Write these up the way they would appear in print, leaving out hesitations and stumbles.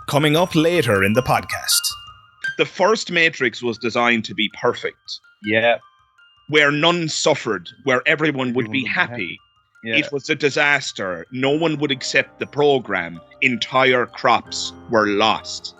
Coming up later in the podcast. The first Matrix was designed to be perfect. Yeah. Where none suffered, where everyone would be happy. Yeah. It was a disaster. No one would accept the program. Entire crops were lost.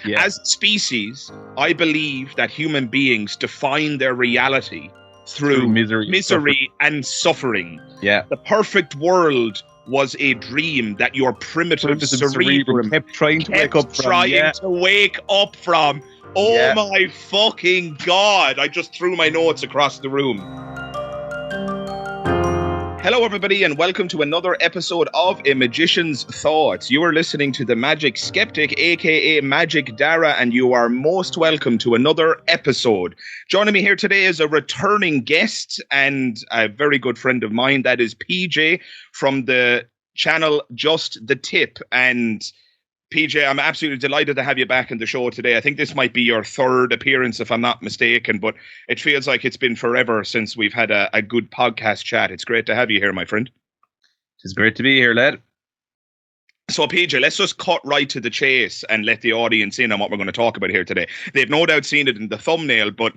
Yeah. As a species, I believe that human beings define their reality through misery and suffering. Yeah. The perfect world was a dream that your primitive cerebrum kept trying to wake up from. Oh my fucking God. I just threw my notes across the room. Hello everybody and welcome to another episode of A Magician's Thoughts. You are listening to the Magic Skeptic, aka Magic Dara, and you are most welcome to another episode. Joining me here today is a returning guest and a very good friend of mine. That is PJ from the channel Just The Tipp. And PJ, I'm absolutely delighted to have you back in the show today. I think this might be your third appearance, if I'm not mistaken, but it feels like it's been forever since we've had a good podcast chat. It's great to have you here, my friend. It's great to be here, lad. So, PJ, let's just cut right to the chase and let the audience in on what we're going to talk about here today. They've no doubt seen it in the thumbnail, but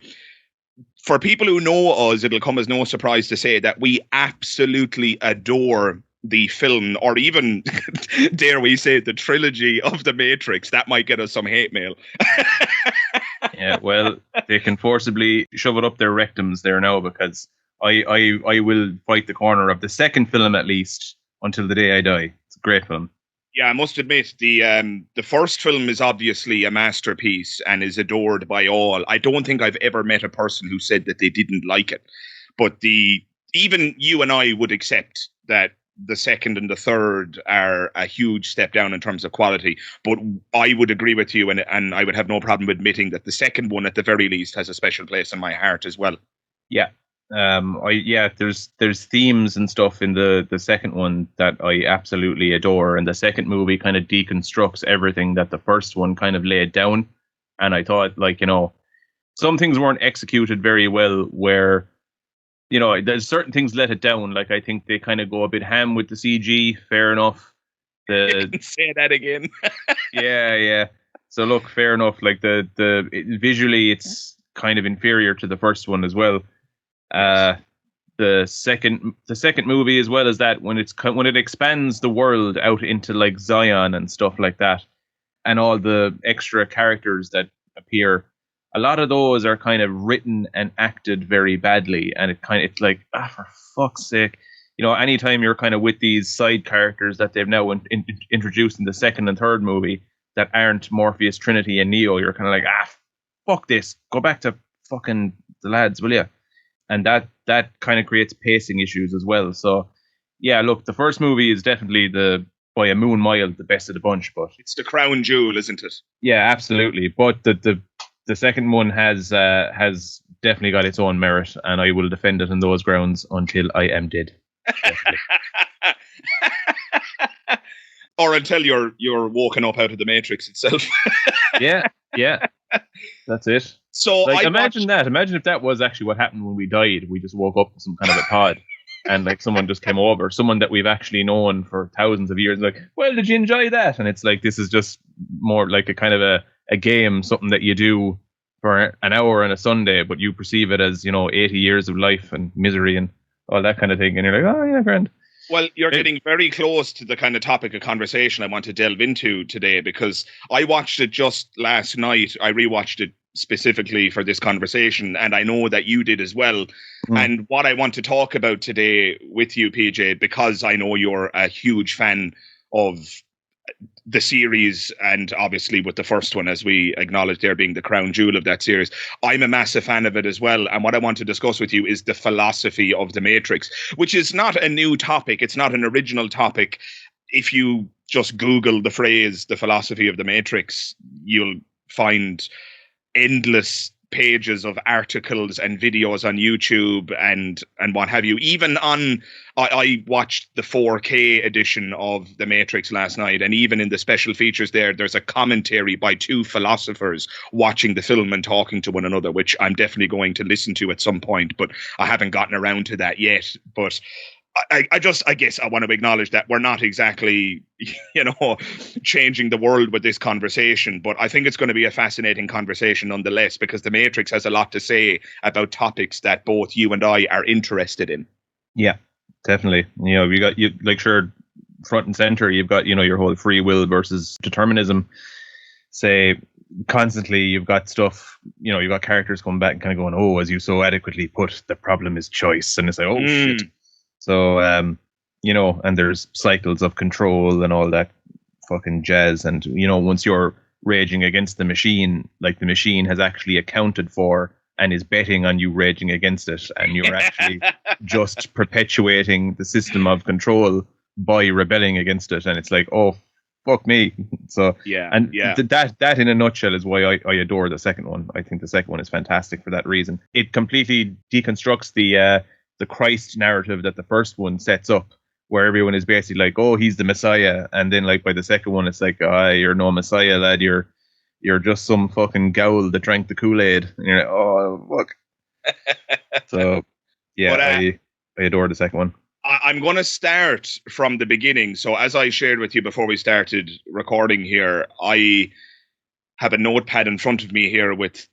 for people who know us, it'll come as no surprise to say that we absolutely adore the film, or even, dare we say, the trilogy of The Matrix. That might get us some hate mail. Yeah, well, they can forcibly shove it up their rectums there now, because I will fight the corner of the second film at least until the day I die. It's a great film. Yeah, I must admit, the first film is obviously a masterpiece and is adored by all. I don't think I've ever met a person who said that they didn't like it. But even you and I would accept that the second and the third are a huge step down in terms of quality. But I would agree with you, and I would have no problem admitting that the second one, at the very least, has a special place in my heart as well. Yeah. There's themes and stuff in the second one that I absolutely adore, and the second movie kind of deconstructs everything that the first one kind of laid down. And I thought, some things weren't executed very well, where there's certain things let it down. Like, I think they kind of go a bit ham with the CG. Fair enough. Say that again. Yeah. So look, fair enough. Like visually, it's kind of inferior to the first one as well. The second movie, as well as that, when it expands the world out into like Zion and stuff like that, and all the extra characters that appear, a lot of those are kind of written and acted very badly, and it's like, for fuck's sake, anytime you're kind of with these side characters that they've now introduced in the second and third movie that aren't Morpheus, Trinity, and Neo, you're kind of like, fuck this, go back to fucking the lads, will you? And that kind of creates pacing issues as well. So, yeah, look, the first movie is definitely by a moon mile the best of the bunch, but it's the crown jewel, isn't it? Yeah, absolutely. But the second one has definitely got its own merit, and I will defend it on those grounds until I am dead. Or until you're woken up out of the Matrix itself. Yeah, that's it. So imagine if that was actually what happened when we died. We just woke up in some kind of a pod, and like someone just came over, someone that we've actually known for thousands of years. Like, well, did you enjoy that? And it's like, this is just more like a kind of a game, something that you do for an hour on a Sunday, but you perceive it as 80 years of life and misery and all that kind of thing. And you're like, oh yeah, grand. Well, you're getting very close to the kind of topic of conversation I want to delve into today, because I watched it just last night. I rewatched it specifically for this conversation, and I know that you did as well. And what I want to talk about today with you, PJ, because I know you're a huge fan of the series, and obviously with the first one, as we acknowledged there, being the crown jewel of that series, I'm a massive fan of it as well. And what I want to discuss with you is the philosophy of the Matrix, which is not a new topic. It's not an original topic. If you just Google the phrase, the philosophy of the Matrix, you'll find endless pages of articles and videos on YouTube and what have you. Even on, I watched the 4K edition of The Matrix last night, and even in the special features there's a commentary by two philosophers watching the film and talking to one another, which I'm definitely going to listen to at some point, but I haven't gotten around to that yet. But I guess I want to acknowledge that we're not exactly, changing the world with this conversation, but I think it's going to be a fascinating conversation nonetheless, because The Matrix has a lot to say about topics that both you and I are interested in. Yeah, definitely. You like, sure, front and center, you've got, your whole free will versus determinism. Say, constantly you've got stuff, you've got characters coming back and kind of going, oh, as you so adequately put, the problem is choice. And it's like, oh, shit. So, and there's cycles of control and all that fucking jazz. And, once you're raging against the machine, like the machine has actually accounted for and is betting on you raging against it. And you're actually just perpetuating the system of control by rebelling against it. And it's like, oh, fuck me. So, that in a nutshell is why I adore the second one. I think the second one is fantastic for that reason. It completely deconstructs the Christ narrative that the first one sets up, where everyone is basically like, oh, he's the Messiah. And then, like, by the second one, it's like, you're no Messiah, lad. You're just some fucking gowl that drank the Kool-Aid. And you're like, oh, fuck. So, yeah, I adore the second one. I'm going to start from the beginning. So as I shared with you before we started recording here, I have a notepad in front of me here with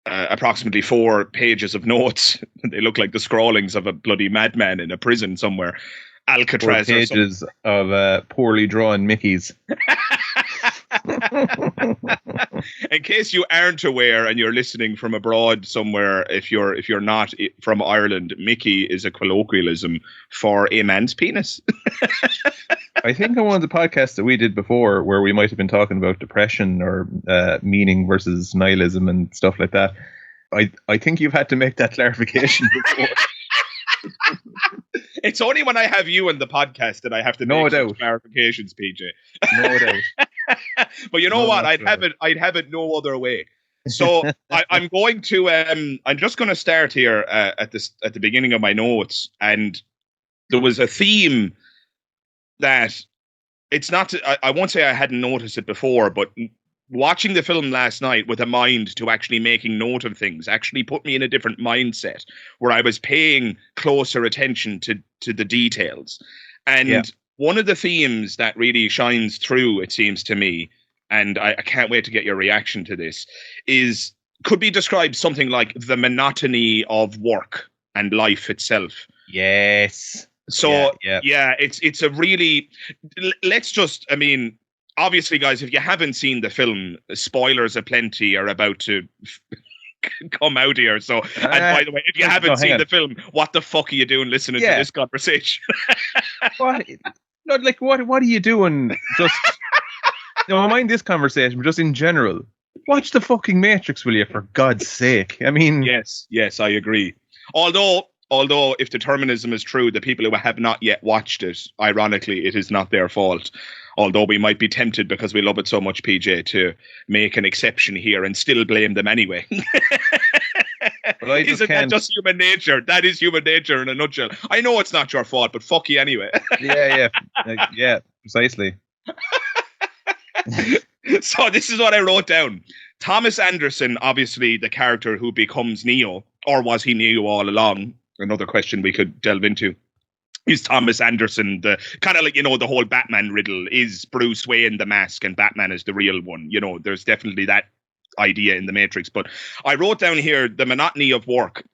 approximately 4 pages of notes. They look like the scrawlings of a bloody madman in a prison somewhere. Alcatraz. 4 pages of poorly drawn Mickeys. In case you aren't aware and you're listening from abroad somewhere, if you're not from Ireland, Mickey is a colloquialism for a man's penis. I think on one of the podcasts that we did before, where we might have been talking about depression or meaning versus nihilism and stuff like that, I think you've had to make that clarification before. It's only when I have you on the podcast that I have to make those clarifications, PJ. No doubt. But you know what? I'd have it no other way. So I'm going to I'm just going to start here at the beginning of my notes, and there was a theme that it's not. I won't say I hadn't noticed it before, but watching the film last night with a mind to actually making note of things actually put me in a different mindset where I was paying closer attention to the details. And one of the themes that really shines through, it seems to me, and I can't wait to get your reaction to this, could be described something like the monotony of work and life itself. Yes. So, it's a really, let's just, I mean, obviously, guys, if you haven't seen the film, spoilers aplenty are about to come out here. So, and by the way, if you haven't seen the film, what the fuck are you doing listening to this conversation? What? No, like, what are you doing? Just, mind this conversation, but just in general, watch the fucking Matrix, will you? For God's sake! I mean, yes, I agree. Although, if determinism is true, the people who have not yet watched it, ironically, it is not their fault. Although we might be tempted, because we love it so much, PJ, to make an exception here and still blame them anyway. Well, Isn't that just human nature? That is human nature in a nutshell. I know it's not your fault, but fuck you anyway. Yeah, precisely. So this is what I wrote down. Thomas Anderson, obviously the character who becomes Neo, or was he Neo all along? Another question we could delve into. Is Thomas Anderson the kind of like, the whole Batman riddle? Is Bruce Wayne the mask and Batman is the real one? There's definitely that idea in the Matrix. But I wrote down here the monotony of work,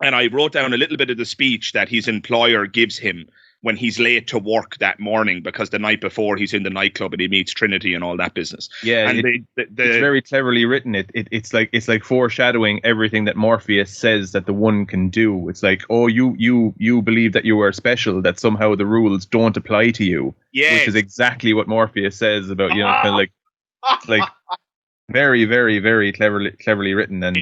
and I wrote down a little bit of the speech that his employer gives him when he's late to work that morning, because the night before he's in the nightclub and he meets Trinity and all that business. Yeah, and it's very cleverly written. It's like foreshadowing everything that Morpheus says that the one can do. It's like, oh, you believe that you are special, that somehow the rules don't apply to you. Yes. Which is exactly what Morpheus says about, kind of like, it's like very, very, very cleverly written. And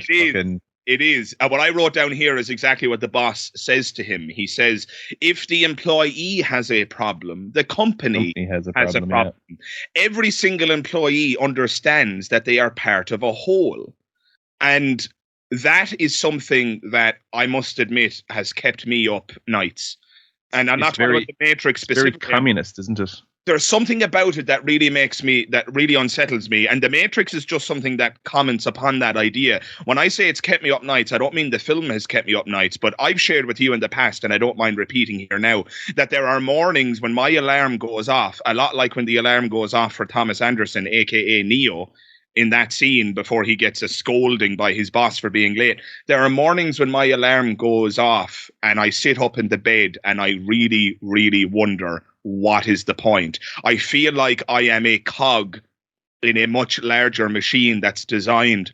It is. What I wrote down here is exactly what the boss says to him. He says, if the employee has a problem, the company has a problem. Yeah. Every single employee understands that they are part of a whole. And that is something that I must admit has kept me up nights. And I'm not talking about the Matrix specifically. It's very communist, isn't it? there's something about it that really unsettles me. And The Matrix is just something that comments upon that idea. When I say it's kept me up nights, I don't mean the film has kept me up nights, but I've shared with you in the past, and I don't mind repeating here now, that there are mornings when my alarm goes off, a lot like when the alarm goes off for Thomas Anderson, aka Neo, in that scene before he gets a scolding by his boss for being late. There are mornings when my alarm goes off and I sit up in the bed and I really, really wonder, what is the point? I feel like I am a cog in a much larger machine that's designed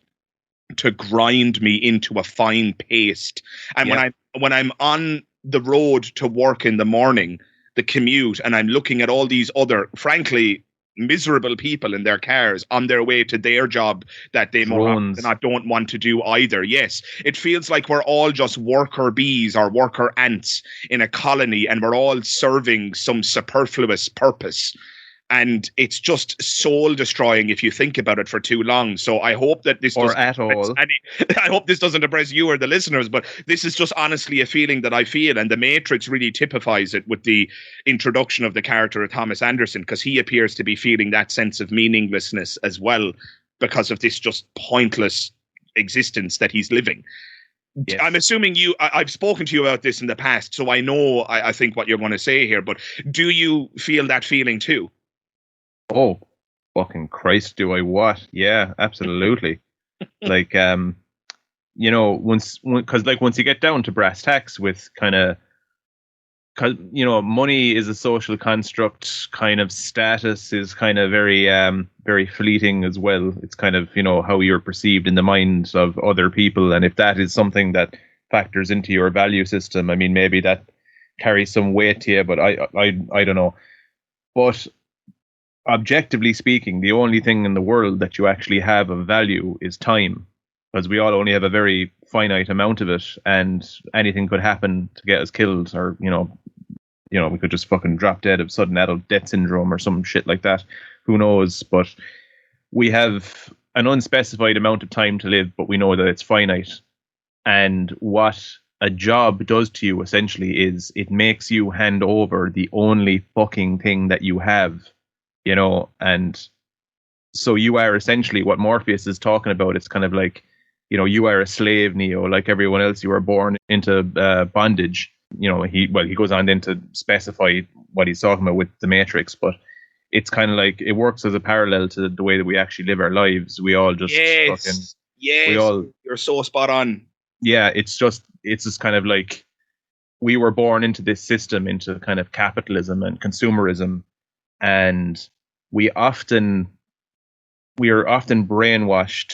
to grind me into a fine paste. And when I'm on the road to work in the morning, the commute, and I'm looking at all these other, frankly, miserable people in their cars on their way to their job that they more often than not don't want to do either. Yes, it feels like we're all just worker bees or worker ants in a colony, and we're all serving some superfluous purpose. And it's just soul destroying if you think about it for too long. So I hope that this I hope this doesn't depress you or the listeners, but this is just honestly a feeling that I feel. And The Matrix really typifies it with the introduction of the character of Thomas Anderson, because he appears to be feeling that sense of meaninglessness as well because of this just pointless existence that he's living. Yes. I'm assuming I've spoken to you about this in the past, so I know I think what you're going to say here, but do you feel that feeling too? Oh, fucking Christ, do I what? Yeah, absolutely. Like, you know, once you get down to brass tacks with kind of, you know, money is a social construct, kind of status is kind of very, very fleeting as well. It's kind of, you know, how you're perceived in the minds of other people. And if that is something that factors into your value system, I mean, maybe that carries some weight to you, but I don't know. But objectively speaking, the only thing in the world that you actually have of value is time, because we all only have a very finite amount of it, and anything could happen to get us killed, or you know, we could just fucking drop dead of sudden adult death syndrome or some shit like that. Who knows? But we have an unspecified amount of time to live, but we know that it's finite. And what a job does to you essentially is it makes you hand over the only fucking thing that you have. You know, and so you are essentially what Morpheus is talking about. It's kind of like, you know, you are a slave, Neo, like everyone else. You were born into bondage. You know, he goes on then to specify what he's talking about with the Matrix, but it's kind of like it works as a parallel to the way that we actually live our lives. We all just you're so spot on. Yeah, it's just kind of like we were born into this system, into kind of capitalism and consumerism, and we are often brainwashed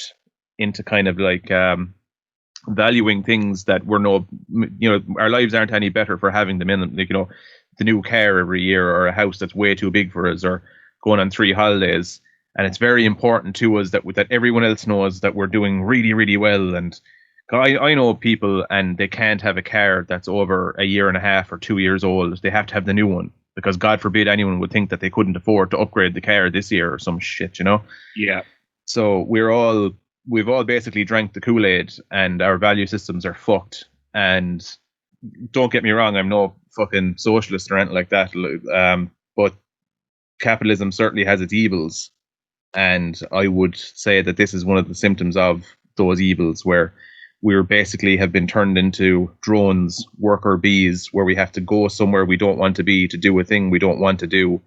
into kind of like valuing things that we're our lives aren't any better for having them in them. Like, you know, the new car every year, or a house that's way too big for us, or going on 3 holidays. And it's very important to us that everyone else knows that we're doing really, really well. And I know people, and they can't have a car that's over 1.5 years or 2 years old. They have to have the new one, because God forbid anyone would think that they couldn't afford to upgrade the car this year or some shit, you know? Yeah. So we've all basically drank the Kool-Aid, and our value systems are fucked. And don't get me wrong, I'm no fucking socialist or anything like that. But capitalism certainly has its evils. And I would say that this is one of the symptoms of those evils, where we're basically have been turned into drones, worker bees, where we have to go somewhere we don't want to be to do a thing we don't want to do.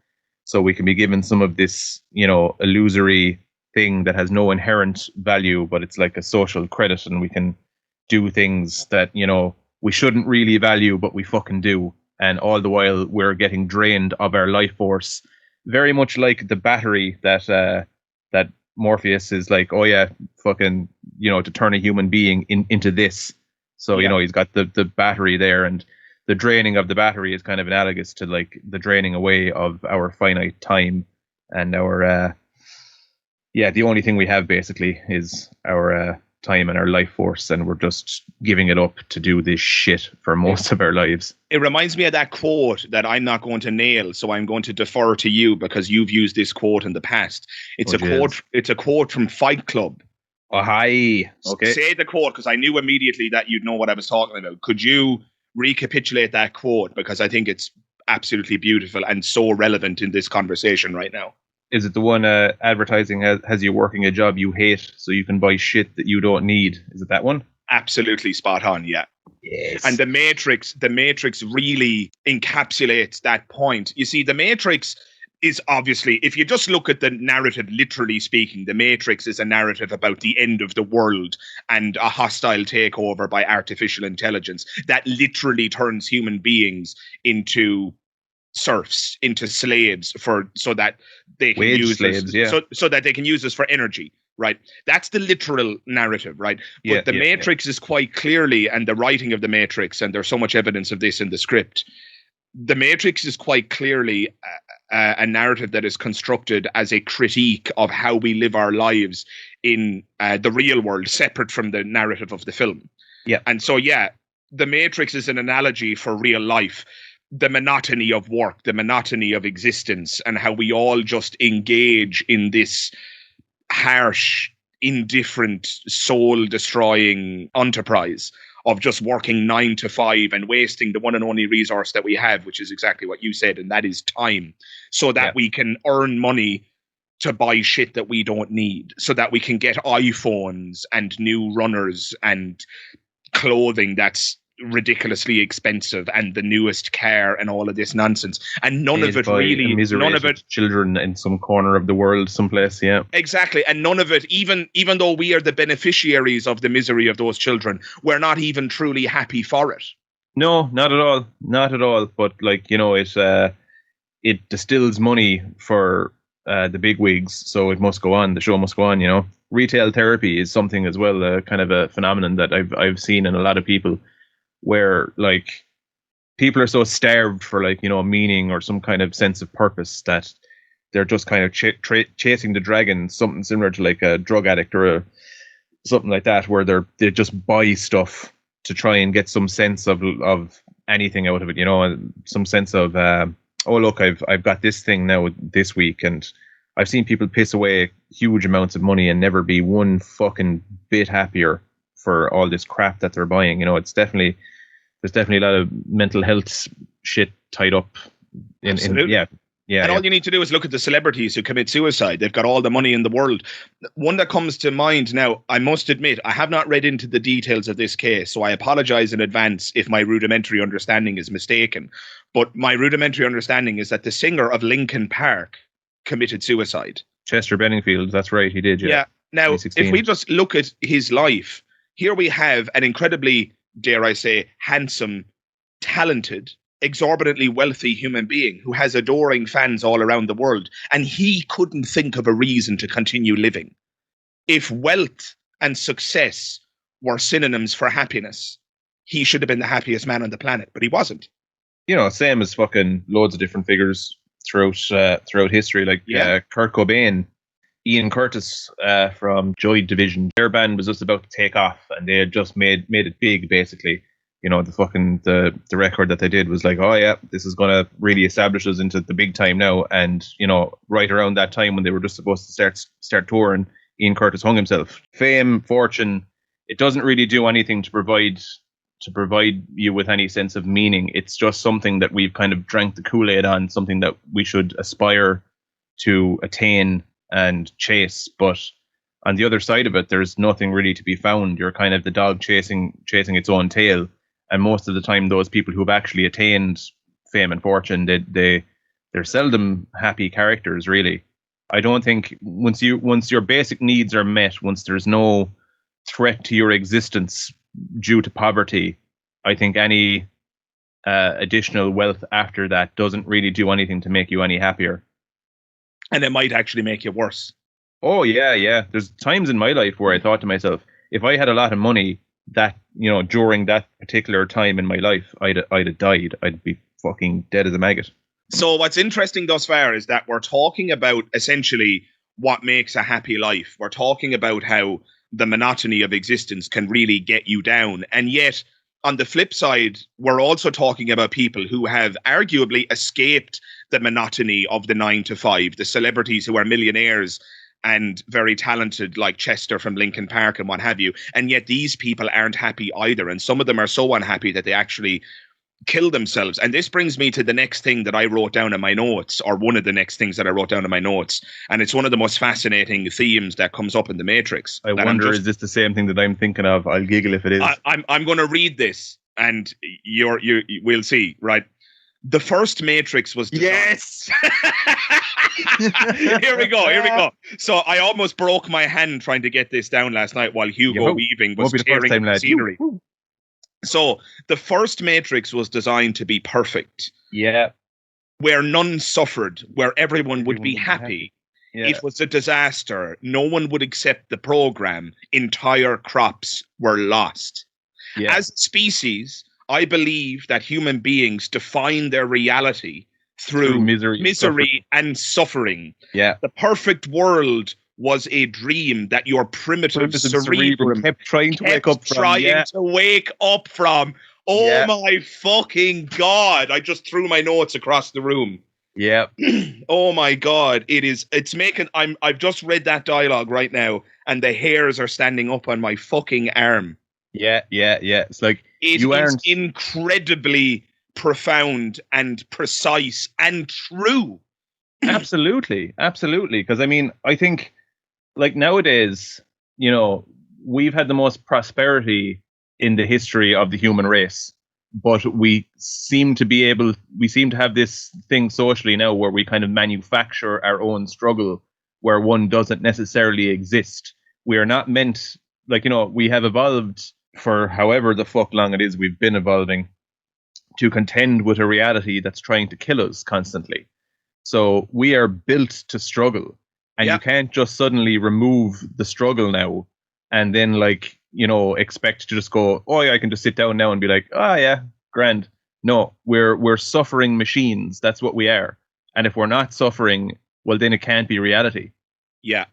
So we can be given some of this, you know, illusory thing that has no inherent value, but it's like a social credit, and we can do things that, you know, we shouldn't really value, but we fucking do. And all the while we're getting drained of our life force, very much like the battery that Morpheus is like, oh yeah, fucking, you know, to turn a human being into this. So, you know, he's got the battery there, and the draining of the battery is kind of analogous to like the draining away of our finite time, and our, the only thing we have basically is our time and our life force, and we're just giving it up to do this shit for most of our lives. It reminds me of that quote that I'm not going to nail, so I'm going to defer to you because you've used this quote in the past. It's a quote from Fight Club. Oh, hi. Okay. Say the quote, because I knew immediately that you'd know what I was talking about. Could you recapitulate that quote? Because I think it's absolutely beautiful and so relevant in this conversation right now. Is it the one advertising has you working a job you hate so you can buy shit that you don't need? Is it that one? Absolutely spot on, yeah. Yes. And the Matrix really encapsulates that point. You see, the Matrix is obviously, if you just look at the narrative, literally speaking, the Matrix is a narrative about the end of the world and a hostile takeover by artificial intelligence that literally turns human beings into serfs, into slaves, so that they can use slaves, so that they can use us for energy. Right, that's the literal narrative, right? But the Matrix is quite clearly, and the writing of the Matrix, and there's so much evidence of this in the script. The Matrix is quite clearly a narrative that is constructed as a critique of how we live our lives in the real world, separate from the narrative of the film. Yeah, and so the Matrix is an analogy for real life. The monotony of work, the monotony of existence, and how we all just engage in this harsh, indifferent, soul-destroying enterprise of just working 9 to 5 and wasting the one and only resource that we have, which is exactly what you said, and that is time, so that we can earn money to buy shit that we don't need, so that we can get iPhones and new runners and clothing that's ridiculously expensive and the newest car and all of this nonsense, and none of it children in some corner of the world someplace. Exactly. And none of it, even though we are the beneficiaries of the misery of those children, we're not even truly happy for it. No, not at all. But it distills money for the big wigs, so it must go on, the show must go on. Retail therapy is something as well, kind of a phenomenon that I've seen in a lot of people, where people are so starved for meaning or some kind of sense of purpose that they're just kind of chasing the dragon, something similar to a drug addict or something like that, where they just buy stuff to try and get some sense of anything out of it, some sense of oh look, I've got this thing now this week. And I've seen people piss away huge amounts of money and never be one fucking bit happier for all this crap that they're buying. There's definitely a lot of mental health shit tied up in and all you need to do is look at the celebrities who commit suicide. They've got all the money in the world. One that comes to mind now, I must admit, I have not read into the details of this case, so I apologize in advance if my rudimentary understanding is mistaken. But my rudimentary understanding is that the singer of Linkin Park committed suicide. Chester Benningfield, that's right, he did, yeah. Now, 2016. If we just look at his life, here we have an incredibly, dare I say, handsome, talented, exorbitantly wealthy human being who has adoring fans all around the world, and he couldn't think of a reason to continue living. If wealth and success were synonyms for happiness, he should have been the happiest man on the planet, but he wasn't. Same as fucking loads of different figures throughout history, Kurt Cobain, Ian Curtis from Joy Division. Their band was just about to take off, and they had just made it big, basically. The record that they did was like, oh yeah, this is gonna really establish us into the big time now. And right around that time when they were just supposed to start touring, Ian Curtis hung himself. Fame, fortune, it doesn't really do anything to provide you with any sense of meaning. It's just something that we've kind of drank the Kool-Aid on, something that we should aspire to attain and chase. But on the other side of it, there's nothing really to be found. You're kind of the dog chasing its own tail. And most of the time, those people who have actually attained fame and fortune, they're seldom happy characters, really. I don't think once your basic needs are met, once there's no threat to your existence due to poverty, I think any additional wealth after that doesn't really do anything to make you any happier. And it might actually make you worse. Oh, yeah. There's times in my life where I thought to myself, if I had a lot of money that, during that particular time in my life, I'd have died. I'd be fucking dead as a maggot. So what's interesting thus far is that we're talking about essentially what makes a happy life. We're talking about how the monotony of existence can really get you down. And yet, on the flip side, we're also talking about people who have arguably escaped the monotony of the 9 to 5, the celebrities who are millionaires and very talented, like Chester from Linkin Park and what have you. And yet these people aren't happy either. And some of them are so unhappy that they actually kill themselves. And this brings me to the next thing that I wrote down in my notes, or one of the next things that I wrote down in my notes. And it's one of the most fascinating themes that comes up in the Matrix. I wonder, is this the same thing that I'm thinking of? I'll giggle if it is. I'm going to read this, and we'll see. Right, the first Matrix was designed. Yes. Here we go. So I almost broke my hand trying to get this down last night while Hugo Weaving was tearing the scenery. So the first Matrix was designed to be perfect. Yeah. Where none suffered, where everyone would be happy. Yeah. It was a disaster. No one would accept the program. Entire crops were lost. Yeah. As a species, I believe that human beings define their reality through misery and suffering. Yeah. The perfect world was a dream that your primitive cerebrum kept trying to wake up from. Oh my fucking God. I just threw my notes across the room. Yeah. Oh my God. I've just read that dialogue right now and the hairs are standing up on my fucking arm. Yeah. It's like it is incredibly profound and precise and true. Absolutely. Because I mean, I think like nowadays, you know, we've had the most prosperity in the history of the human race, but we seem to have this thing socially now where we kind of manufacture our own struggle where one doesn't necessarily exist. We are not meant, like, you know, we have evolved for however the fuck long it is we've been evolving to contend with a reality that's trying to kill us constantly. So we are built to struggle. And you can't just suddenly remove the struggle now and then, like, you know, expect to just go, oh, yeah, I can just sit down now and be like, oh, yeah, grand. No, we're suffering machines. That's what we are. And if we're not suffering, well, then it can't be reality. Yeah.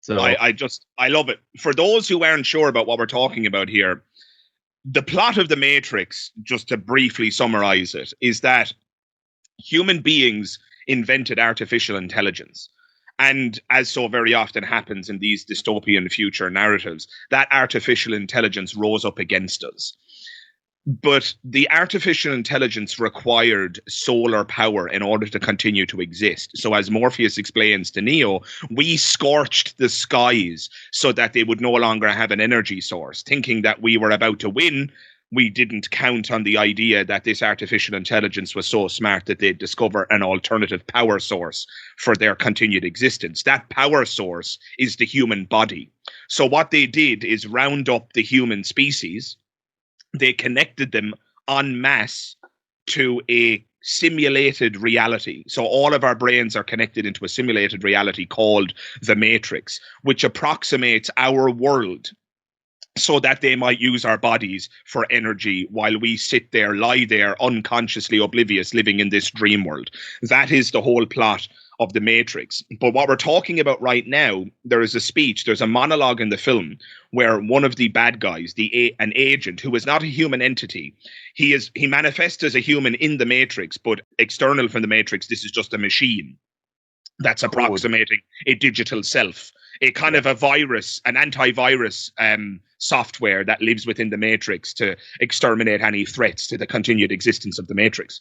So I love it. For those who aren't sure about what we're talking about here, the plot of The Matrix, just to briefly summarize it, is that human beings invented artificial intelligence. And as so very often happens in these dystopian future narratives, that artificial intelligence rose up against us. But the artificial intelligence required solar power in order to continue to exist. So as Morpheus explains to Neo, we scorched the skies so that they would no longer have an energy source. Thinking that we were about to win, we didn't count on the idea that this artificial intelligence was so smart that they'd discover an alternative power source for their continued existence. That power source is the human body. So what they did is round up the human species. They connected them en masse to a simulated reality. So all of our brains are connected into a simulated reality called the Matrix, which approximates our world, so that they might use our bodies for energy while we lie there, unconsciously oblivious, living in this dream world. That is the whole plot of The Matrix. But what we're talking about right now, there's a monologue in the film where one of the bad guys, an agent who is not a human entity, he manifests as a human in The Matrix, but external from The Matrix, this is just a machine that's approximating a digital self. A kind of a virus, an antivirus software that lives within the Matrix to exterminate any threats to the continued existence of the Matrix.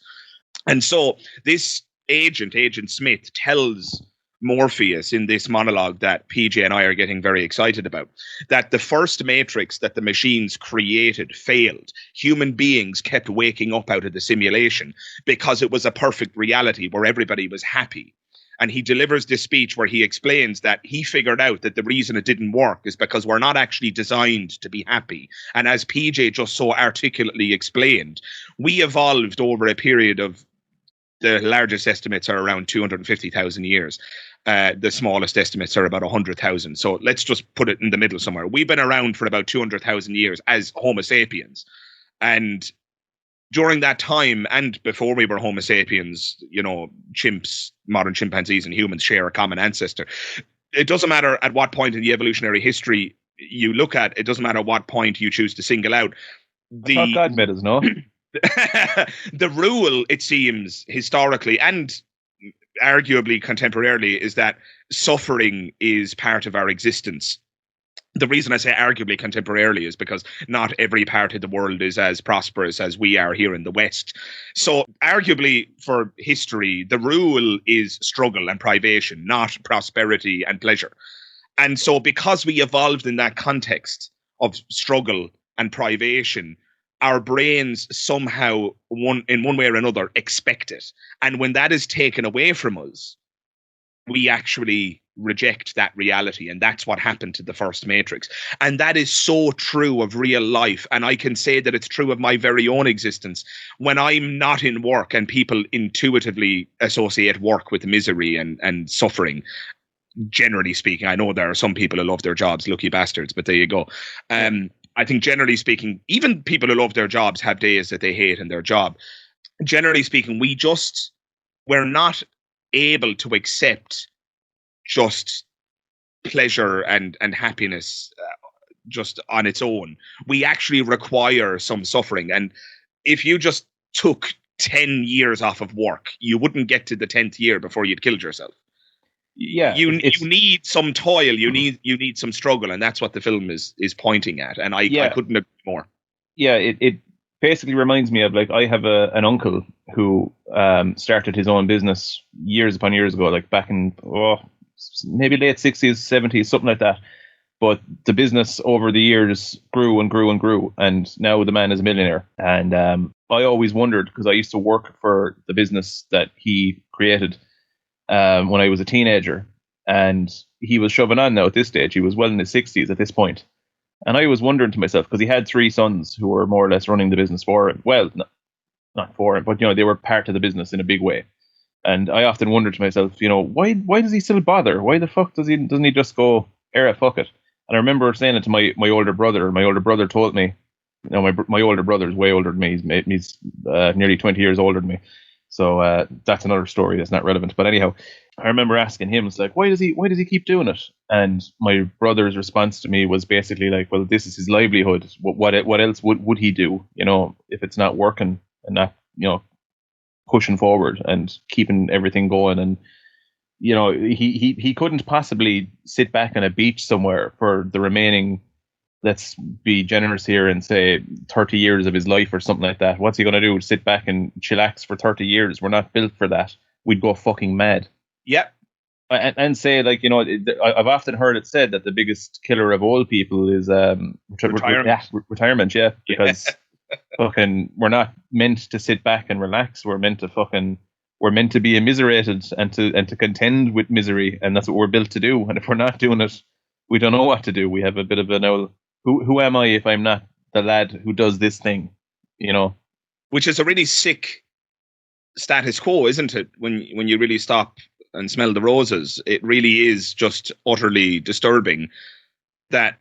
And so this Agent Smith, tells Morpheus in this monologue that PJ and I are getting very excited about, that the first Matrix that the machines created failed. Human beings kept waking up out of the simulation because it was a perfect reality where everybody was happy. And he delivers this speech where he explains that he figured out that the reason it didn't work is because we're not actually designed to be happy. And as PJ just so articulately explained, we evolved over a period of, the largest estimates are around 250,000 years. The smallest estimates are about 100,000. So let's just put it in the middle somewhere. We've been around for about 200,000 years as Homo sapiens. And during that time, and before we were Homo sapiens, you know, chimps, modern chimpanzees and humans share a common ancestor. It doesn't matter at what point in the evolutionary history you look at, it doesn't matter what point you choose to single out. I thought God made us, no? The rule, it seems, historically and arguably contemporarily, is that suffering is part of our existence. the reason I say arguably contemporarily is because not every part of the world is as prosperous as we are here in the West. So arguably for history, the rule is struggle and privation, not prosperity and pleasure. And so because we evolved in that context of struggle and privation, our brains somehow, in one way or another, expect it. And when that is taken away from us, we actually reject that reality. And that's what happened to the first Matrix. And that is so true of real life. And I can say that it's true of my very own existence. When I'm not in work, and people intuitively associate work with misery and suffering, generally speaking, I know there are some people who love their jobs, lucky bastards, but there you go. I think generally speaking, even people who love their jobs have days that they hate in their job. Generally speaking, we're not able to accept just pleasure and happiness just on its own. We actually require some suffering. And if you just took 10 years off of work, you wouldn't get to the 10th year before you'd killed yourself. Yeah, you need some toil, you need some struggle, and that's what the film is pointing at. And I couldn't agree more. Yeah, it basically reminds me of, like, I have an uncle who started his own business years upon years ago, like back in maybe late 60s, 70s, something like that. But the business over the years grew and grew and grew, and now the man is a millionaire. And I always wondered, because I used to work for the business that he created when I was a teenager, and he was shoving on now at this stage. He was well in his 60s at this point. And I was wondering to myself, because he had 3 sons who were more or less running the business for him. Well, not for him, but they were part of the business in a big way. And I often wondered to myself, why does he still bother? Why the fuck doesn't he just go, fuck it? And I remember saying it to my older brother. My older brother told me, my older brother is way older than me. He's nearly 20 years older than me. So that's another story that's not relevant. But anyhow, I remember asking him, it's like, why does he keep doing it? And my brother's response to me was basically like, well, this is his livelihood. What else would he do? If it's not working and not, pushing forward and keeping everything going. And, he couldn't possibly sit back on a beach somewhere for the remaining, let's be generous here and say 30 years of his life or something like that. What's he going to do? Sit back and chillax for 30 years? We're not built for that. We'd go fucking mad. Yep. And say, like, I've often heard it said that the biggest killer of old people is retirement. Yeah, because fucking we're not meant to sit back and relax. We're meant to be immiserated and to contend with misery, and that's what we're built to do. And if we're not doing it, we don't know what to do. We have a bit of an old, who am I if I'm not the lad who does this thing? Which is a really sick status quo, isn't it? When you really stop and smell the roses, it really is just utterly disturbing that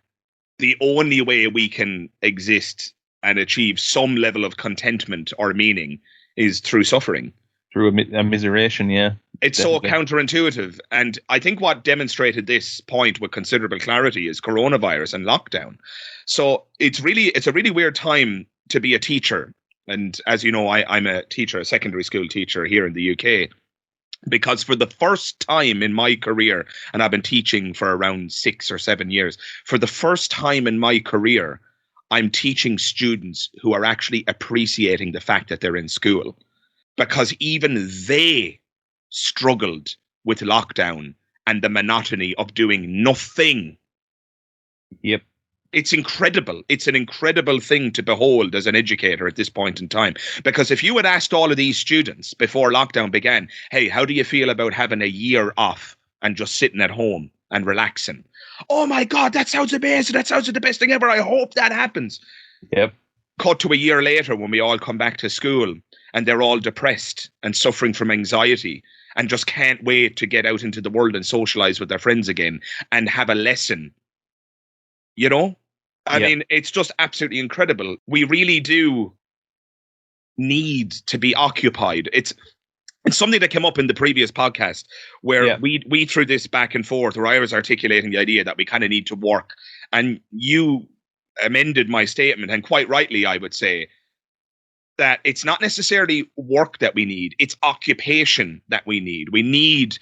the only way we can exist and achieve some level of contentment or meaning is through suffering. Through a miseration, yeah. It's definitely so counterintuitive. And I think what demonstrated this point with considerable clarity is coronavirus and lockdown. So it's a really weird time to be a teacher. And as you know, I'm a teacher, a secondary school teacher here in the UK. Because for the first time in my career, and I've been teaching for around 6 or 7 years, for the first time in my career, I'm teaching students who are actually appreciating the fact that they're in school. Because even they struggled with lockdown and the monotony of doing nothing. Yep. It's incredible. It's an incredible thing to behold as an educator at this point in time. Because if you had asked all of these students before lockdown began, hey, how do you feel about having a year off and just sitting at home and relaxing? Oh my God, that sounds amazing. That sounds like the best thing ever. I hope that happens. Yep. Cut to a year later when we all come back to school and they're all depressed and suffering from anxiety and just can't wait to get out into the world and socialize with their friends again and have a lesson. I mean, it's just absolutely incredible. We really do need to be occupied. It's something that came up in the previous podcast where we threw this back and forth, where I was articulating the idea that we kind of need to work. And you amended my statement, and quite rightly, I would say, that it's not necessarily work that we need, it's occupation that we need. We need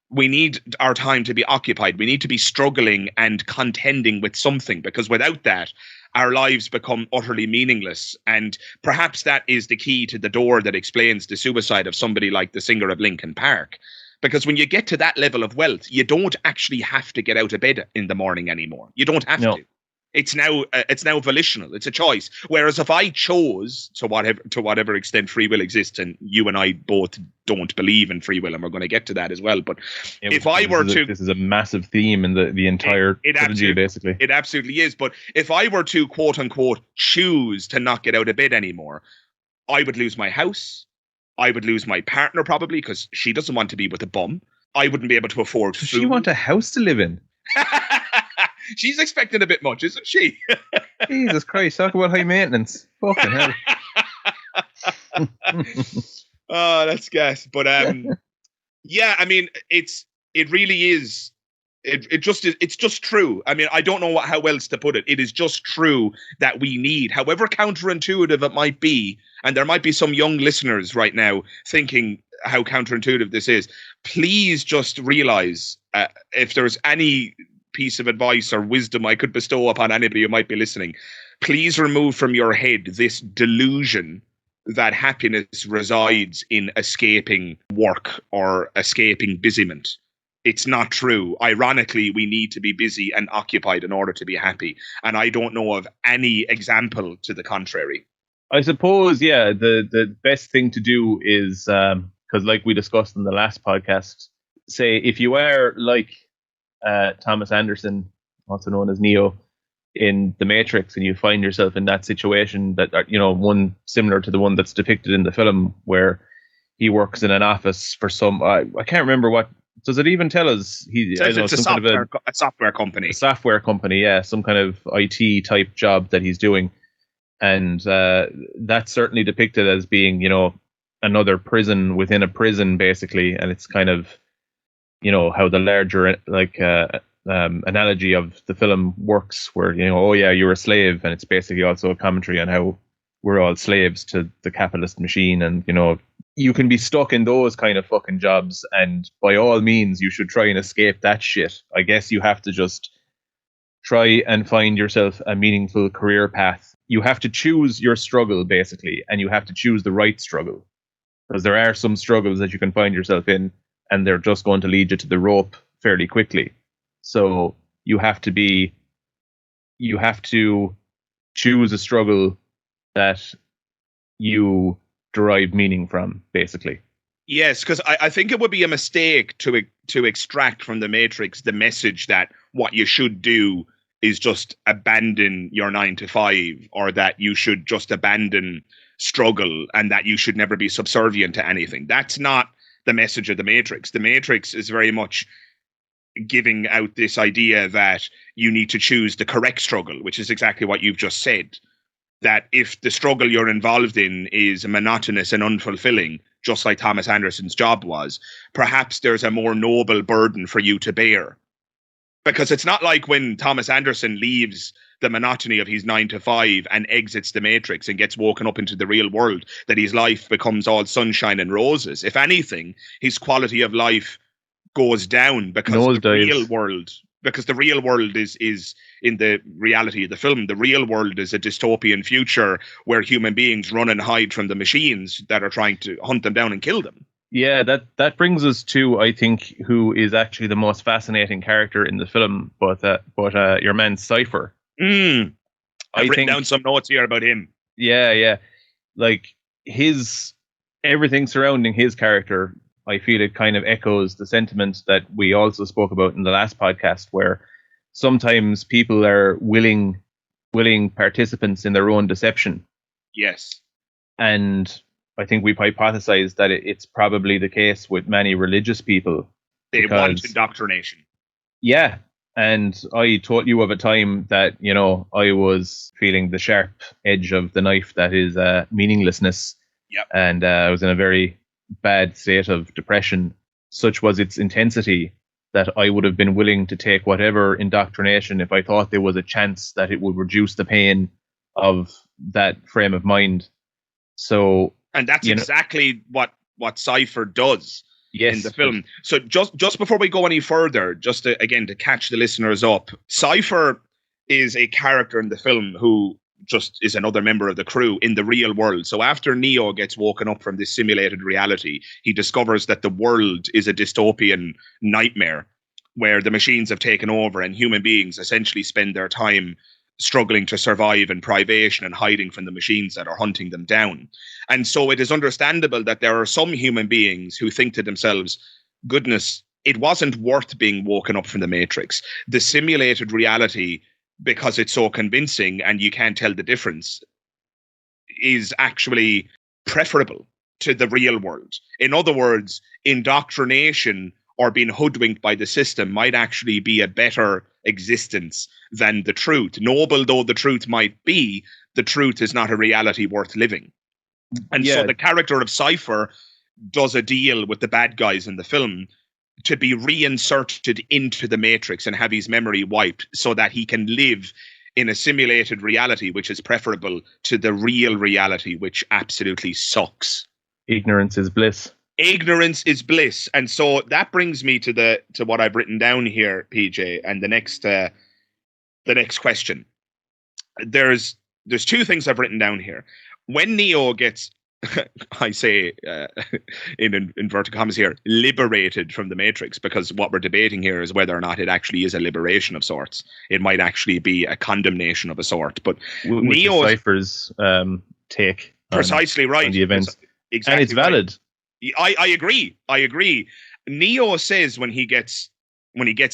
we need our time to be occupied. We need to be struggling and contending with something, because without that, our lives become utterly meaningless. And perhaps that is the key to the door that explains the suicide of somebody like the singer of Linkin Park. Because when you get to that level of wealth, you don't actually have to get out of bed in the morning anymore. You don't have to. It's now volitional. It's a choice. Whereas if I chose, to whatever extent free will exists, and you and I both don't believe in free will, and we're going to get to that as well. But this is a massive theme in the entire trilogy, basically. It absolutely is. But if I were to, quote unquote, choose to not get out of bed anymore, I would lose my house. I would lose my partner, probably, because she doesn't want to be with a bum. I wouldn't be able to afford food. Does she want a house to live in? She's expecting a bit much, isn't she? Jesus Christ, talk about high maintenance. Fucking hell. Oh, that's gas. But yeah, I mean, it really is. It's just true. I mean, I don't know how else to put it. It is just true that we need, however counterintuitive it might be, and there might be some young listeners right now thinking how counterintuitive this is. Please just realize, if there's any piece of advice or wisdom I could bestow upon anybody who might be listening, please remove from your head this delusion that happiness resides in escaping work or escaping busyment. It's not true. Ironically, we need to be busy and occupied in order to be happy. And I don't know of any example to the contrary. I suppose, yeah, the best thing to do is, because like we discussed in the last podcast, say if you are like Thomas Anderson, also known as Neo, in The Matrix, and you find yourself in that situation that, one similar to the one that's depicted in the film, where he works in an office for some, I can't remember what, does it even tell us? It's a software company. A software company, yeah, some kind of IT type job that he's doing. And that's certainly depicted as being, another prison within a prison, basically. And it's kind of, how the larger analogy of the film works, where you're a slave, and it's basically also a commentary on how we're all slaves to the capitalist machine, and you can be stuck in those kind of fucking jobs, and by all means you should try and escape that shit. I guess you have to just try and find yourself a meaningful career path. You have to choose your struggle, basically, and you have to choose the right struggle, because there are some struggles that you can find yourself in, and they're just going to lead you to the rope fairly quickly. So you have to choose a struggle that you derive meaning from, basically. Yes, because I think it would be a mistake to extract from the Matrix the message that what you should do is just abandon your 9-to-5, or that you should just abandon struggle, and that you should never be subservient to anything. That's not the message of the Matrix. The Matrix is very much giving out this idea that you need to choose the correct struggle, which is exactly what you've just said. That if the struggle you're involved in is monotonous and unfulfilling, just like Thomas Anderson's job was, perhaps there's a more noble burden for you to bear. Because it's not like when Thomas Anderson leaves the monotony of his 9-to-5 and exits the Matrix and gets woken up into the real world, that his life becomes all sunshine and roses. If anything, his quality of life goes down, because the real world is in the reality of the film. The real world is a dystopian future where human beings run and hide from the machines that are trying to hunt them down and kill them. Yeah, that brings us to, I think, who is actually the most fascinating character in the film, but your man Cypher. I've written down some notes here about him. Yeah. Like everything surrounding his character, I feel it kind of echoes the sentiment that we also spoke about in the last podcast, where sometimes people are willing participants in their own deception. Yes. And I think we've hypothesized that it's probably the case with many religious people. They want indoctrination. Yeah. And I told you of a time that, I was feeling the sharp edge of the knife that is meaninglessness. Yep. And I was in a very bad state of depression. Such was its intensity that I would have been willing to take whatever indoctrination if I thought there was a chance that it would reduce the pain of that frame of mind. So, and that's exactly what Cypher does. in the film. So just before we go any further, just to, again, to catch the listeners up, Cypher is a character in the film who just is another member of the crew in the real world. So after Neo gets woken up from this simulated reality, he discovers that the world is a dystopian nightmare where the machines have taken over and human beings essentially spend their time struggling to survive in privation and hiding from the machines that are hunting them down. And so it is understandable that there are some human beings who think to themselves, goodness, it wasn't worth being woken up from the Matrix. The simulated reality, because it's so convincing and you can't tell the difference, is actually preferable to the real world. In other words, indoctrination or being hoodwinked by the system might actually be a better existence than the truth. Noble though the truth might be, the truth is not a reality worth living. And so the character of Cypher does a deal with the bad guys in the film to be reinserted into the Matrix and have his memory wiped so that he can live in a simulated reality which is preferable to the real reality, which absolutely sucks. Ignorance is bliss. Ignorance is bliss. And so that brings me to what I've written down here, PJ, and the next question. There's two things I've written down here. When Neo gets, I say in inverted commas here, liberated from the Matrix, because what we're debating here is whether or not it actually is a liberation of sorts. It might actually be a condemnation of a sort. But Neo Cypher's take precisely right on the events, exactly, and it's valid. Right. I agree. Neo says when he gets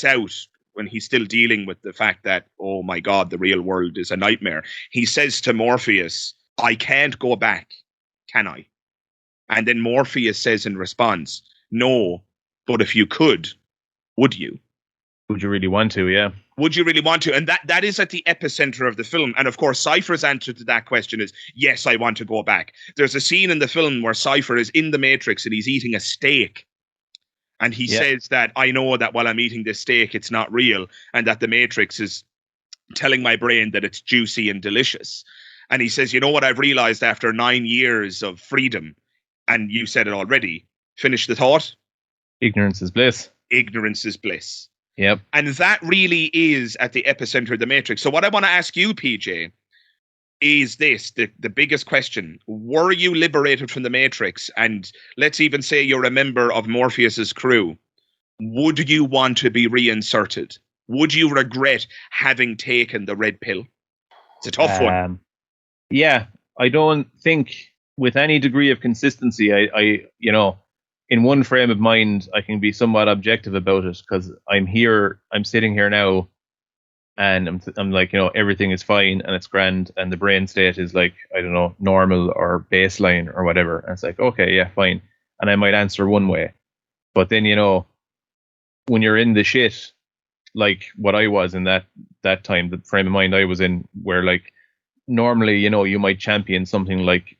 out, when he's still dealing with the fact that, oh my God, the real world is a nightmare, he says to Morpheus, I can't go back, can I? And then Morpheus says in response, no, but if you could, would you? Would you really want to? Yeah. Would you really want to? And that is at the epicenter of the film. And of course, Cypher's answer to that question is, yes, I want to go back. There's a scene in the film where Cypher is in the Matrix and he's eating a steak. And he says that, I know that while I'm eating this steak, it's not real. And that the Matrix is telling my brain that it's juicy and delicious. And he says, you know what I've realized after 9 years of freedom? And you said it already. Finish the thought. Ignorance is bliss. Ignorance is bliss. Yep. And that really is at the epicenter of the Matrix. So what I want to ask you, PJ, is this, the biggest question. Were you liberated from the Matrix? And let's even say you're a member of Morpheus's crew. Would you want to be reinserted? Would you regret having taken the red pill? It's a tough one. Yeah, I don't think with any degree of consistency, I in one frame of mind, I can be somewhat objective about it because I'm sitting here now and I'm like, everything is fine and it's grand and the brain state is like, I don't know, normal or baseline or whatever. And it's like, okay, yeah, fine. And I might answer one way. But then, when you're in the shit, like what I was in that time, the frame of mind I was in, where like normally, you might champion something like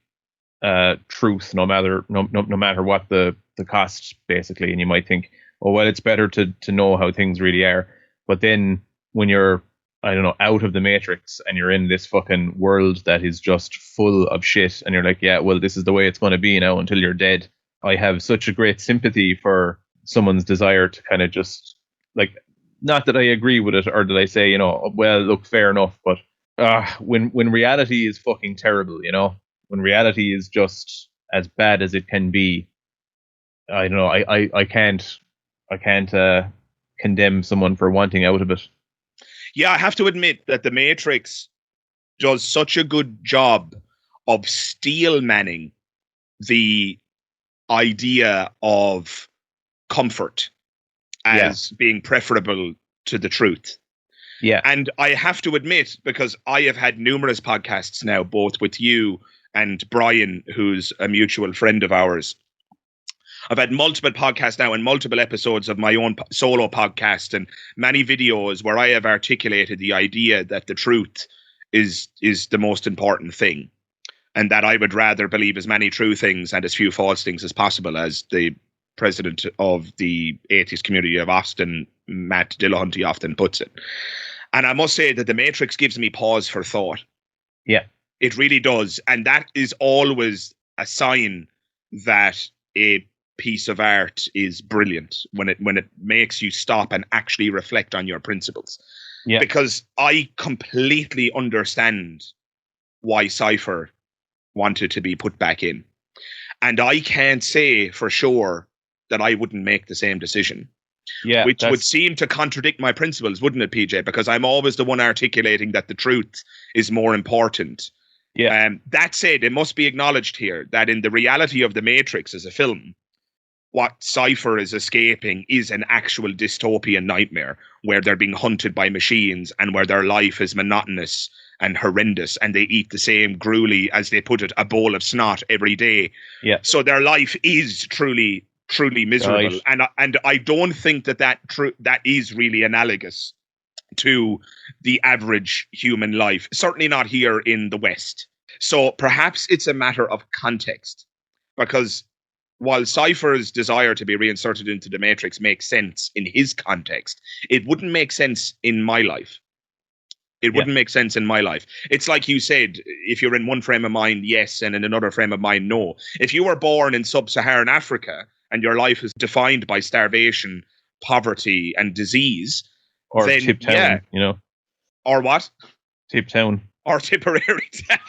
truth, no matter what the cost, basically, and you might think, oh well, it's better to know how things really are. But then when you're, I don't know, out of the Matrix and you're in this fucking world that is just full of shit, and you're like, yeah, well, this is the way it's going to be now until you're dead. I have such a great sympathy for someone's desire to kind of just like, not that I agree with it or that I say, well, look, fair enough, but when reality is fucking terrible, when reality is just as bad as it can be, I don't know, I can't condemn someone for wanting out of it. Yeah, I have to admit that the Matrix does such a good job of steel manning the idea of comfort as being preferable to the truth. Yeah. And I have to admit, because I have had numerous podcasts now, both with you and Brian, who's a mutual friend of ours. I've had multiple podcasts now and multiple episodes of my own solo podcast and many videos where I have articulated the idea that the truth is the most important thing, and that I would rather believe as many true things and as few false things as possible, as the president of the atheist community of Austin, Matt Dillahunty, often puts it. And I must say that the Matrix gives me pause for thought. Yeah. It really does. And that is always a sign that a piece of art is brilliant when it makes you stop and actually reflect on your principles. Yeah. Because I completely understand why Cypher wanted to be put back in. And I can't say for sure that I wouldn't make the same decision. Yeah, which would seem to contradict my principles, wouldn't it, PJ? Because I'm always the one articulating that the truth is more important. Yeah. That said, it must be acknowledged here that in the reality of The Matrix as a film, what Cypher is escaping is an actual dystopian nightmare where they're being hunted by machines and where their life is monotonous and horrendous, and they eat the same gruely, as they put it, a bowl of snot every day. Yeah. So their life is truly miserable, Right. and I don't think that is really analogous to the average human life. Certainly not here in the West. So perhaps it's a matter of context, because while Cypher's desire to be reinserted into the Matrix makes sense in his context, it wouldn't make sense in my life. It wouldn't make sense in my life. It's like you said, if you're in one frame of mind, yes, and in another frame of mind, no. If you were born in sub-Saharan Africa and your life is defined by starvation, poverty, and disease, Or then Tip Town, you know. Or what? Tip Town. Or Tipperary Town.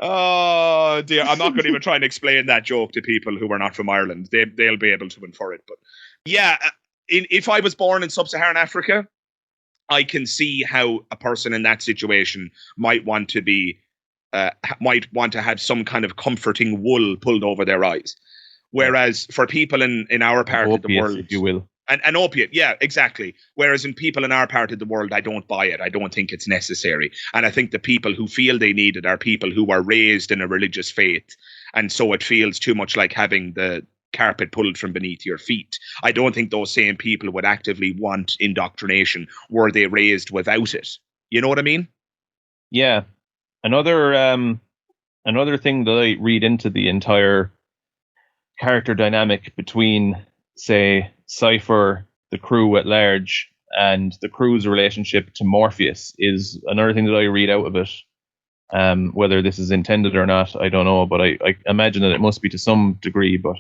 Oh dear, I'm not going to even try and explain that joke to people who are not from Ireland. They'll be able to infer it. But yeah, if I was born in sub-Saharan Africa, I can see how a person in that situation might want to have some kind of comforting wool pulled over their eyes. Whereas for people in our part of the world, if you will. An opiate, yeah, exactly. Whereas in people in our part of the world, I don't buy it. I don't think it's necessary. And I think the people who feel they need it are people who are raised in a religious faith. And so it feels too much like having the carpet pulled from beneath your feet. I don't think those same people would actively want indoctrination were they raised without it. You know what I mean? Yeah. Another thing that I read into the entire character dynamic between, say, Cypher, the crew at large, and the crew's relationship to Morpheus is another thing that I read out of it. Whether this is intended or not, I don't know, but I imagine that it must be to some degree, but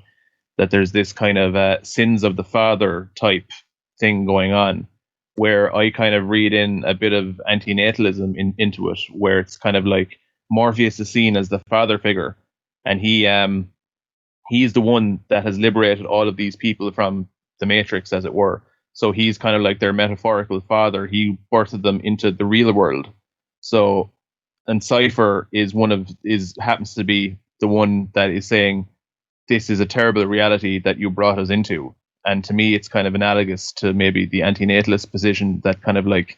that there's this kind of sins of the father type thing going on, where I kind of read in a bit of antinatalism into it, where it's kind of like Morpheus is seen as the father figure, and he's the one that has liberated all of these people from the Matrix, as it were. So he's kind of like their metaphorical father. He birthed them into the real world. So, and Cypher happens to be the one that is saying, this is a terrible reality that you brought us into. And to me, it's kind of analogous to maybe the antinatalist position that kind of like,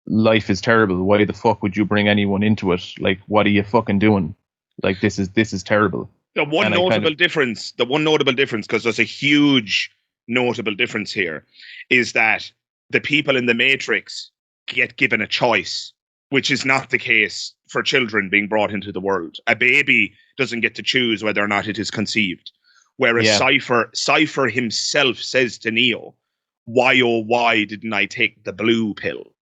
life is terrible. Why the fuck would you bring anyone into it? Like, what are you fucking doing? Like, this is terrible. The one notable difference, because there's a huge notable difference here, is that the people in the Matrix get given a choice, which is not the case for children being brought into the world. A baby doesn't get to choose whether or not it is conceived. Whereas Cypher himself says to Neo, why, oh, why didn't I take the blue pill?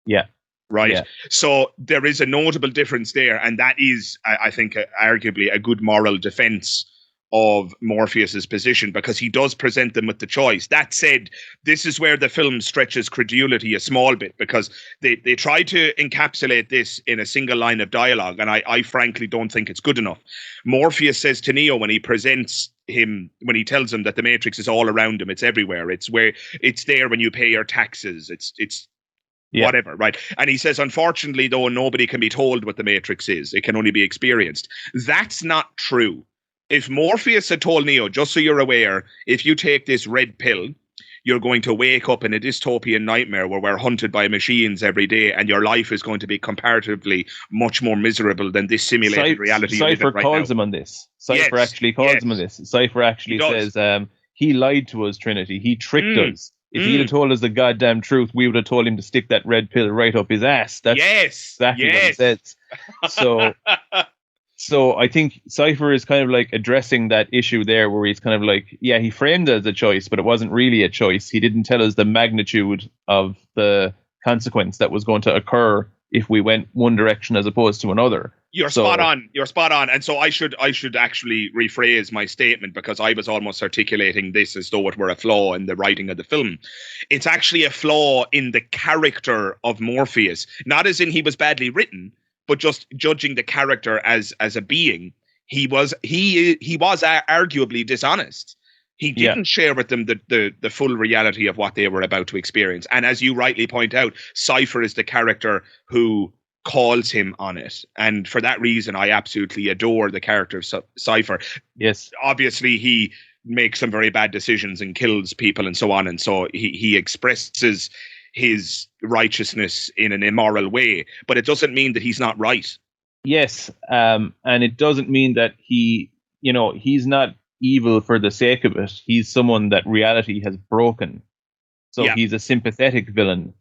Yeah. Right. Yeah. So there is a notable difference there. And that is, I think, arguably a good moral defense of Morpheus's position, because he does present them with the choice. That said, this is where the film stretches credulity a small bit, because they try to encapsulate this in a single line of dialogue. And I frankly don't think it's good enough. Morpheus says to Neo when he tells him that the Matrix is all around him, it's everywhere. It's there when you pay your taxes. It's whatever, right? And he says, unfortunately, though, nobody can be told what the Matrix is. It can only be experienced. That's not true. If Morpheus had told Neo, just so you're aware, if you take this red pill, you're going to wake up in a dystopian nightmare where we're hunted by machines every day, and your life is going to be comparatively much more miserable than this simulated reality you live in Cypher right calls now. him on this. Cypher actually calls him on this. Cypher actually says, he lied to us, Trinity. He tricked us. If he'd have told us the goddamn truth, we would have told him to stick that red pill right up his ass. That's exactly what he says. So I think Cypher is kind of like addressing that issue there, where he's kind of like, yeah, he framed it as a choice, but it wasn't really a choice. He didn't tell us the magnitude of the consequence that was going to occur if we went one direction as opposed to another. You're spot on. You're spot on. And so I should actually rephrase my statement, because I was almost articulating this as though it were a flaw in the writing of the film. It's actually a flaw in the character of Morpheus, not as in he was badly written, but just judging the character as a being. He was arguably dishonest. He didn't share with them the full reality of what they were about to experience. And as you rightly point out, Cypher is the character who calls him on it. And for that reason, I absolutely adore the character of Cypher. Yes. Obviously, he makes some very bad decisions and kills people and so on. And so he expresses his righteousness in an immoral way. But it doesn't mean that he's not right. Yes. And it doesn't mean that he's not evil for the sake of it. He's someone that reality has broken. So he's a sympathetic villain,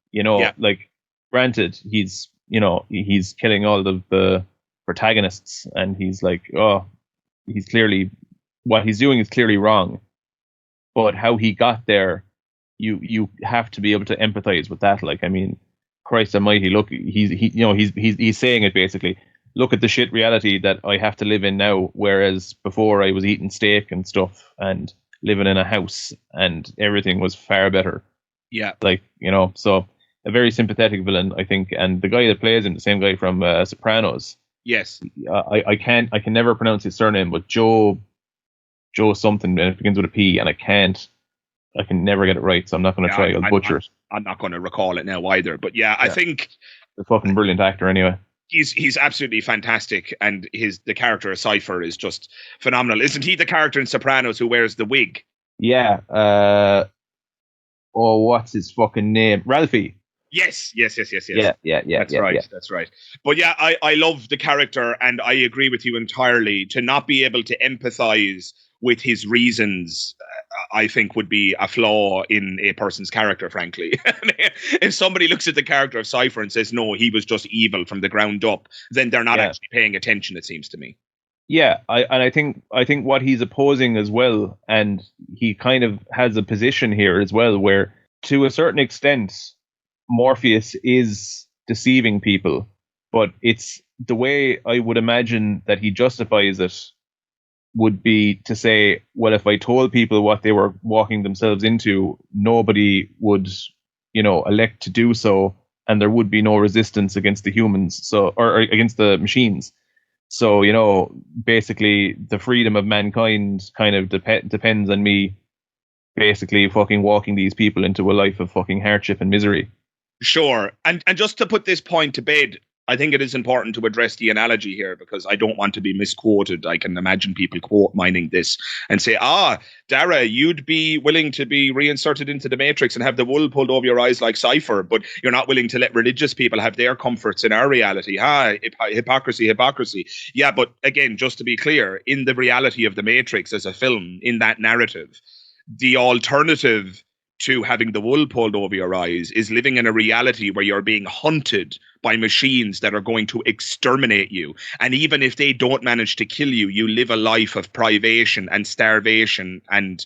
like, granted, he's killing all of the protagonists, and he's like, he's clearly, what he's doing is clearly wrong. But how he got there, you have to be able to empathize with that. Like, I mean, Christ Almighty, look, he's saying it basically. Look at the shit reality that I have to live in now, whereas before I was eating steak and stuff and living in a house and everything was far better. Yeah. Like, so a very sympathetic villain, I think. And the guy that plays him, the same guy from Sopranos. Yes. I can never pronounce his surname, but Joe something, and it begins with a P, and I can never get it right, so I'm not going to try. I'll butcher it. I'm not going to recall it now either. But I think a fucking brilliant actor anyway. He's absolutely fantastic, and the character of Cypher is just phenomenal. Isn't he the character in Sopranos who wears the wig? Yeah. What's his fucking name? Ralphie. Yes. Yeah. That's right. But I love the character, and I agree with you entirely. To not be able to empathize with his reasons, I think would be a flaw in a person's character, frankly. If somebody looks at the character of Cypher and says, no, he was just evil from the ground up, then they're not actually paying attention, it seems to me. Yeah, I think what he's opposing as well, and he kind of has a position here as well, where to a certain extent, Morpheus is deceiving people, but it's the way I would imagine that he justifies it would be to say, well, if I told people what they were walking themselves into, nobody would, elect to do so, and there would be no resistance against the humans, or against the machines. So, basically the freedom of mankind kind of depends on me basically fucking walking these people into a life of fucking hardship and misery. Sure. And just to put this point to bed, I think it is important to address the analogy here, because I don't want to be misquoted. I can imagine people quote mining this and say, Dara, you'd be willing to be reinserted into the Matrix and have the wool pulled over your eyes like Cypher, but you're not willing to let religious people have their comforts in our reality. Hypocrisy. Yeah, but again, just to be clear, in the reality of the Matrix as a film, in that narrative, the alternative to having the wool pulled over your eyes is living in a reality where you're being hunted by machines that are going to exterminate you. And even if they don't manage to kill you, you live a life of privation and starvation and,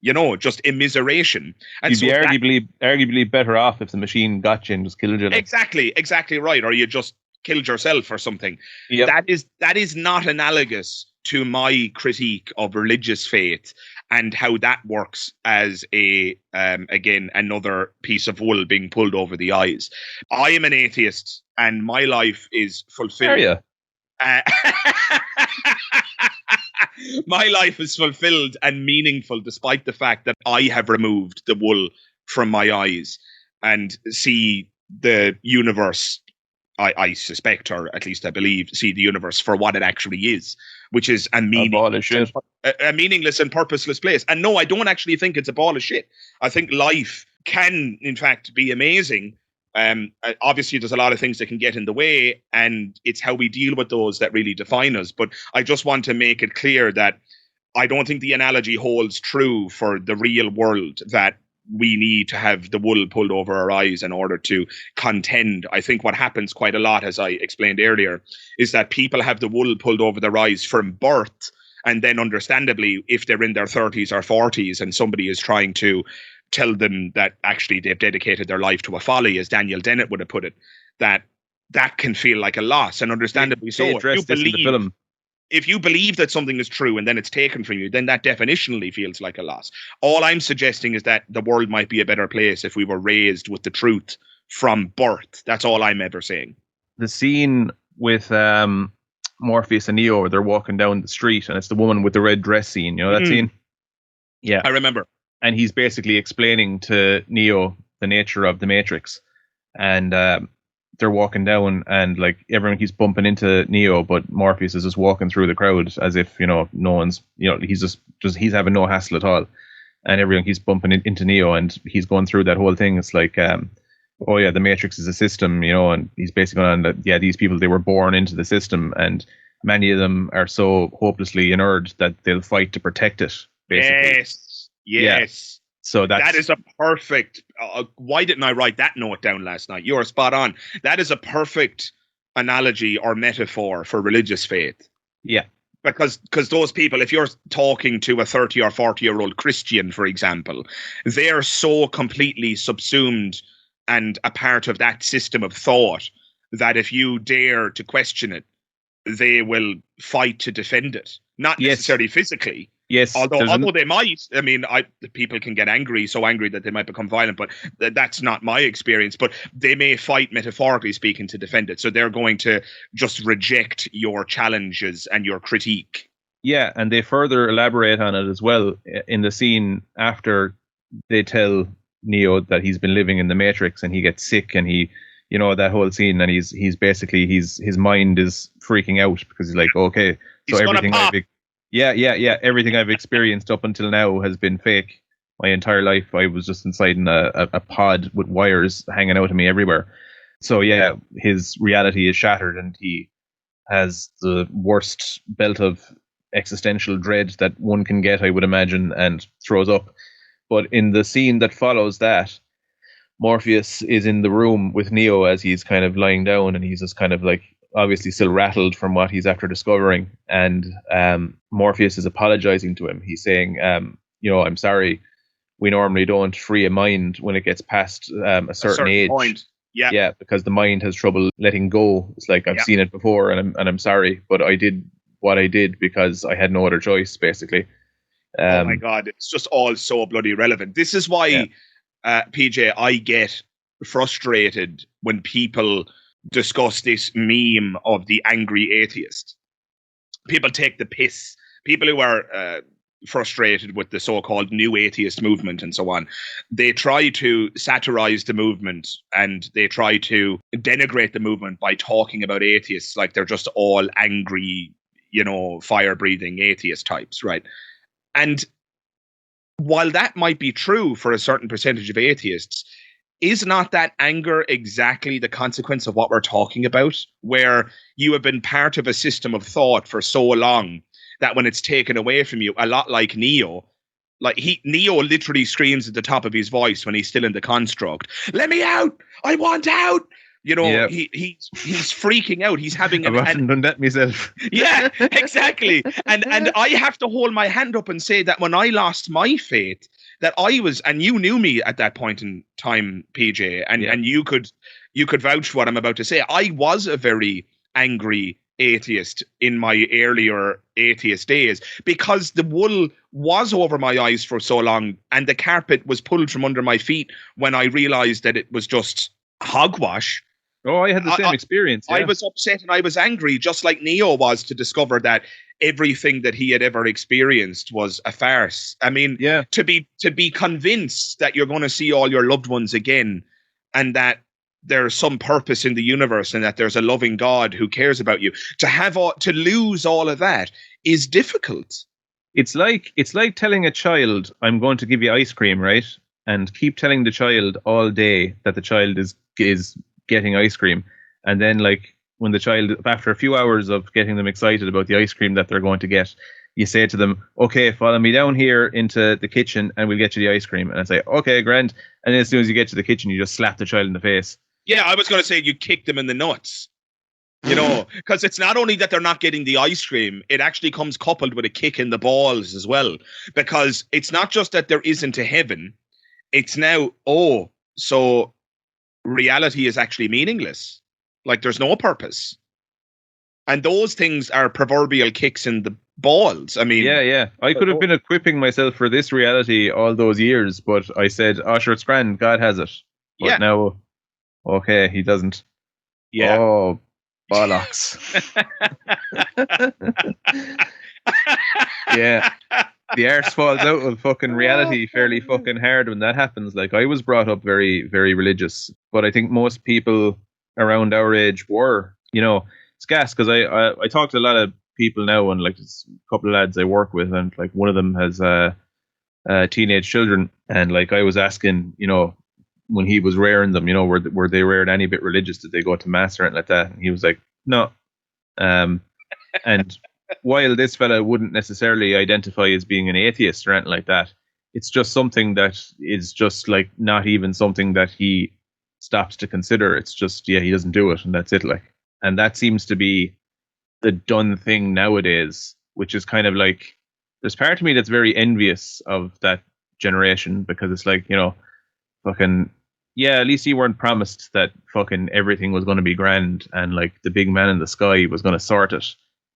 just immiseration. And you'd be arguably better off if the machine got you and just killed you. Exactly right. Or you just killed yourself or something. Yep. That is not analogous to my critique of religious faith and how that works as again, another piece of wool being pulled over the eyes. I am an atheist, and my life is fulfilled. Are you? My life is fulfilled and meaningful despite the fact that I have removed the wool from my eyes and see the universe, I suspect, or at least I believe, see the universe for what it actually is, which is a meaningless and purposeless place. And no, I don't actually think it's a ball of shit. I think life can, in fact, be amazing. Obviously, there's a lot of things that can get in the way, and it's how we deal with those that really define us. But I just want to make it clear that I don't think the analogy holds true for the real world, that we need to have the wool pulled over our eyes in order to contend. I think what happens quite a lot, as I explained earlier, is that people have the wool pulled over their eyes from birth. And then understandably, if they're in their 30s or 40s and somebody is trying to tell them that actually they've dedicated their life to a folly, as Daniel Dennett would have put it, that that can feel like a loss, and understandably so. They address this in the film. If you believe that something is true and then it's taken from you, then that definitionally feels like a loss. All I'm suggesting is that the world might be a better place if we were raised with the truth from birth. That's all I'm ever saying. The scene with Morpheus and Neo, where they're walking down the street, and it's the woman with the red dress scene. You know that scene? Yeah. I remember. And he's basically explaining to Neo the nature of the Matrix. And they're walking down, and like everyone keeps bumping into Neo, but Morpheus is just walking through the crowd as if, you know, no one's, you know, he's just he's having no hassle at all. And everyone keeps bumping into Neo, and he's going through that whole thing. It's like, oh yeah, the Matrix is a system, you know, and he's basically on that, yeah, these people, they were born into the system, and many of them are so hopelessly inert that they'll fight to protect it, basically. Yes. Yeah. So that is a perfect. Why didn't I write that note down last night? You're spot on. That is a perfect analogy or metaphor for religious faith. Yeah. Because those people, if you're talking to a 30 or 40-year-old Christian, for example, they're so completely subsumed and a part of that system of thought that if you dare to question it, they will fight to defend it. Not necessarily physically. Yes. Although they might. I mean, people can get angry, so angry that they might become violent, but that's not my experience. But they may fight, metaphorically speaking, to defend it. So they're going to just reject your challenges and your critique. Yeah, and they further elaborate on it as well in the scene after they tell Neo that he's been living in the Matrix and he gets sick, and he, you know, that whole scene, and he's basically his mind is freaking out because he's like, okay, so everything everything I've experienced up until now has been fake. My entire life I was just inside in a pod with wires hanging out of me everywhere. So yeah, his reality is shattered, and he has the worst belt of existential dread that one can get, I would imagine, and throws up. But in the scene that follows that, Morpheus is in the room with Neo as he's kind of lying down, and he's just kind of like obviously still rattled from what he's after discovering. And Morpheus is apologizing to him. He's saying, you know, I'm sorry. We normally don't free a mind when it gets past a certain age. Point. Yeah, because the mind has trouble letting go. It's like, I've seen it before, and I'm sorry, but I did what I did because I had no other choice, basically. Oh my God, it's just all so bloody relevant. This is why, PJ, I get frustrated when people discuss this meme of the angry atheist. People take the piss. People who are frustrated with the so-called new atheist movement and so on, they try to satirize the movement, and they try to denigrate the movement by talking about atheists like they're just all angry, you know, fire-breathing atheist types, right? And while that might be true for a certain percentage of atheists, is not that anger exactly the consequence of what we're talking about, where you have been part of a system of thought for so long that when it's taken away from you, a lot like Neo, Neo literally screams at the top of his voice when he's still in the construct, "Let me out! I want out!" You know, he's freaking out. He's having I've often done that myself. Yeah, exactly. And I have to hold my hand up and say that when I lost my faith, that I was, and you knew me at that point in time, PJ, and you could vouch for what I'm about to say. I was a very angry atheist in my earlier atheist days because the wool was over my eyes for so long, and the carpet was pulled from under my feet when I realized that it was just hogwash. Oh, I had the same experience. Yeah. I was upset and I was angry, just like Neo was, to discover that everything that he had ever experienced was a farce. I mean, to be convinced that you're going to see all your loved ones again, and that there's some purpose in the universe, and that there's a loving God who cares about you, to lose all of that is difficult. It's like telling a child, "I'm going to give you ice cream," right? And keep telling the child all day that the child is getting ice cream, and then like when the child, after a few hours of getting them excited about the ice cream that they're going to get, you say to them, "Okay, follow me down here into the kitchen and we'll get you the ice cream." And I say, "Okay, grand." And then as soon as you get to the kitchen, you just slap the child in the face. Yeah, I was going to say you kick them in the nuts, you know, because it's not only that they're not getting the ice cream, it actually comes coupled with a kick in the balls as well, because it's not just that there isn't a heaven, it's now, so reality is actually meaningless. Like there's no purpose. And those things are proverbial kicks in the balls. I mean, yeah. I could have been equipping myself for this reality all those years, but I said, "Oh, sure, it's grand. God has it." But yeah, now, okay, He doesn't. yeah. Oh, bollocks. Yeah. The arse falls out of fucking reality fairly fucking hard when that happens. Like, I was brought up very, very religious, but I think most people around our age were. It's gas because I talk to a lot of people now, and like there's a couple of lads I work with, and like one of them has teenage children, and like I was asking, when he was rearing them, were they reared any bit religious? Did they go to mass or anything like that? And he was like, no. And while this fella wouldn't necessarily identify as being an atheist or anything like that, it's just something that is just like not even something that he stops to consider. It's just, he doesn't do it, and that's it. Like, and that seems to be the done thing nowadays, which is kind of like, there's part of me that's very envious of that generation, because it's like, fucking, yeah, at least you weren't promised that fucking everything was going to be grand and like the big man in the sky was going to sort it.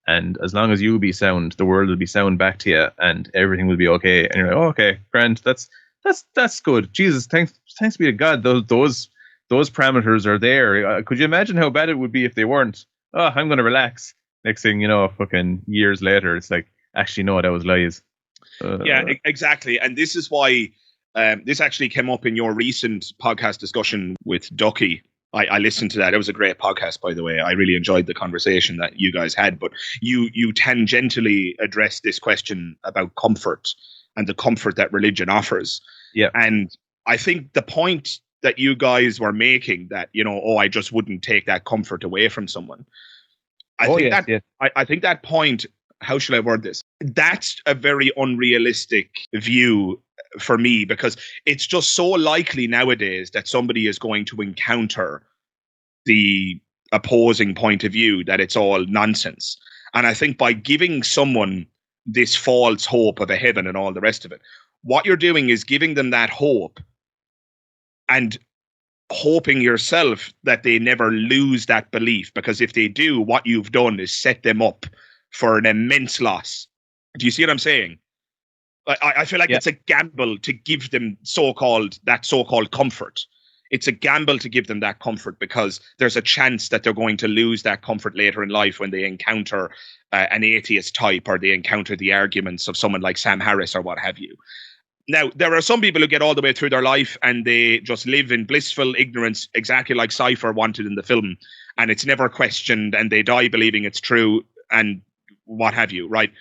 And as long as you be sound, the world will be sound back to you, and everything will be okay. And you're like, oh, okay, grand. That's good. Jesus, thanks be to God. Those parameters are there. Could you imagine how bad it would be if they weren't? Oh, I'm going to relax. Next thing you know, fucking years later, it's like, actually, no, that was lies. Yeah, exactly. And this is why this actually came up in your recent podcast discussion with Ducky. I listened to that. It was a great podcast, by the way. I really enjoyed the conversation that you guys had. But you tangentially addressed this question about comfort and the comfort that religion offers. Yeah. And I think the point that you guys were making, that, I just wouldn't take that comfort away from someone. I think that point, how should I word this? That's a very unrealistic view for me, because it's just so likely nowadays that somebody is going to encounter the opposing point of view that it's all nonsense. And I think by giving someone this false hope of a heaven and all the rest of it, what you're doing is giving them that hope and hoping yourself that they never lose that belief, because if they do, what you've done is set them up for an immense loss. Do you see what I'm saying? I feel like it's a gamble to give them so-called comfort. It's a gamble to give them that comfort, because there's a chance that they're going to lose that comfort later in life when they encounter an atheist type, or they encounter the arguments of someone like Sam Harris or what have you. Now, there are some people who get all the way through their life and they just live in blissful ignorance, exactly like Cypher wanted in the film, and it's never questioned, and they die believing it's true and what have you, right?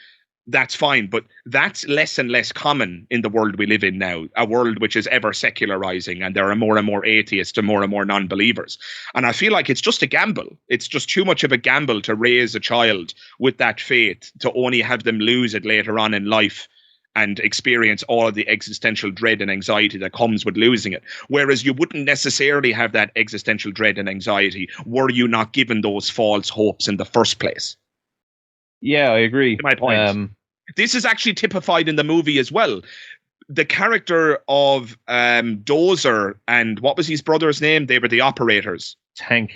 That's fine, but that's less and less common in the world we live in now, a world which is ever secularizing, and there are more and more atheists and more non-believers. And I feel like it's just a gamble. It's just too much of a gamble to raise a child with that faith, to only have them lose it later on in life and experience all of the existential dread and anxiety that comes with losing it. Whereas you wouldn't necessarily have that existential dread and anxiety were you not given those false hopes in the first place. Yeah, I agree. My point. This is actually typified in the movie as well. The character of Dozer and what was his brother's name? They were the operators. Tank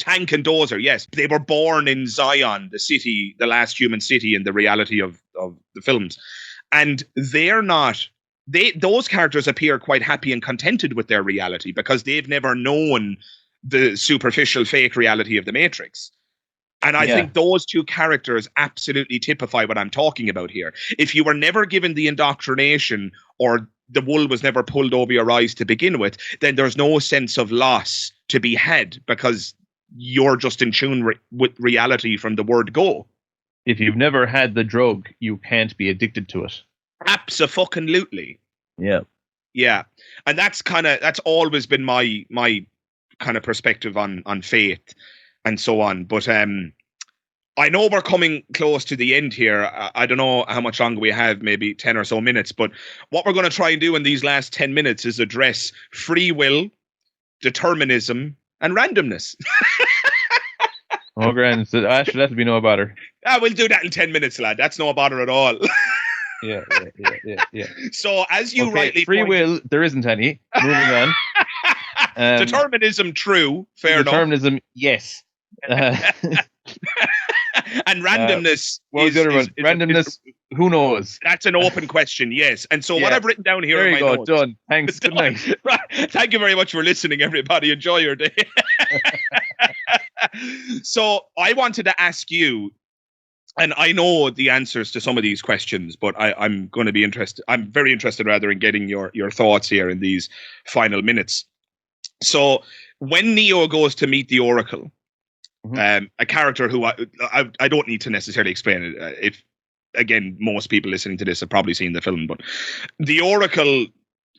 and Dozer, yes. They were born in Zion, the city, the last human city in the reality of the films. And those characters appear quite happy and contented with their reality, because they've never known the superficial fake reality of the Matrix. And I think those two characters absolutely typify what I'm talking about here. If you were never given the indoctrination, or the wool was never pulled over your eyes to begin with, then there's no sense of loss to be had, because you're just in tune with reality from the word go. If you've never had the drug, you can't be addicted to it. Abso-fucking-lutely. Yeah. Yeah. And that's always been my kind of perspective on faith and so on. But I know we're coming close to the end here. I don't know how much longer we have, maybe 10 or so minutes. But what we're going to try and do in these last 10 minutes is address free will, determinism, and randomness. Oh, grand. So, actually, that'll be no bother. We'll do that in 10 minutes, lad. That's no bother at all. Yeah. So, as you rightly free will, there isn't any. Moving on. Determinism, true. Fair enough. Determinism, yes. And randomness what was the other one? Randomness. Who knows? That's an open question, yes. And so what I've written down here There in you my go. notes. Done. Thanks. Good night. Right. Thank you very much for listening, everybody. Enjoy your day. So I wanted to ask you, and I know the answers to some of these questions, but I'm going to be interested. I'm very interested, rather, in getting your thoughts here in these final minutes. So when Neo goes to meet the Oracle, a character who I don't need to necessarily explain it. If again, most people listening to this have probably seen the film, but the Oracle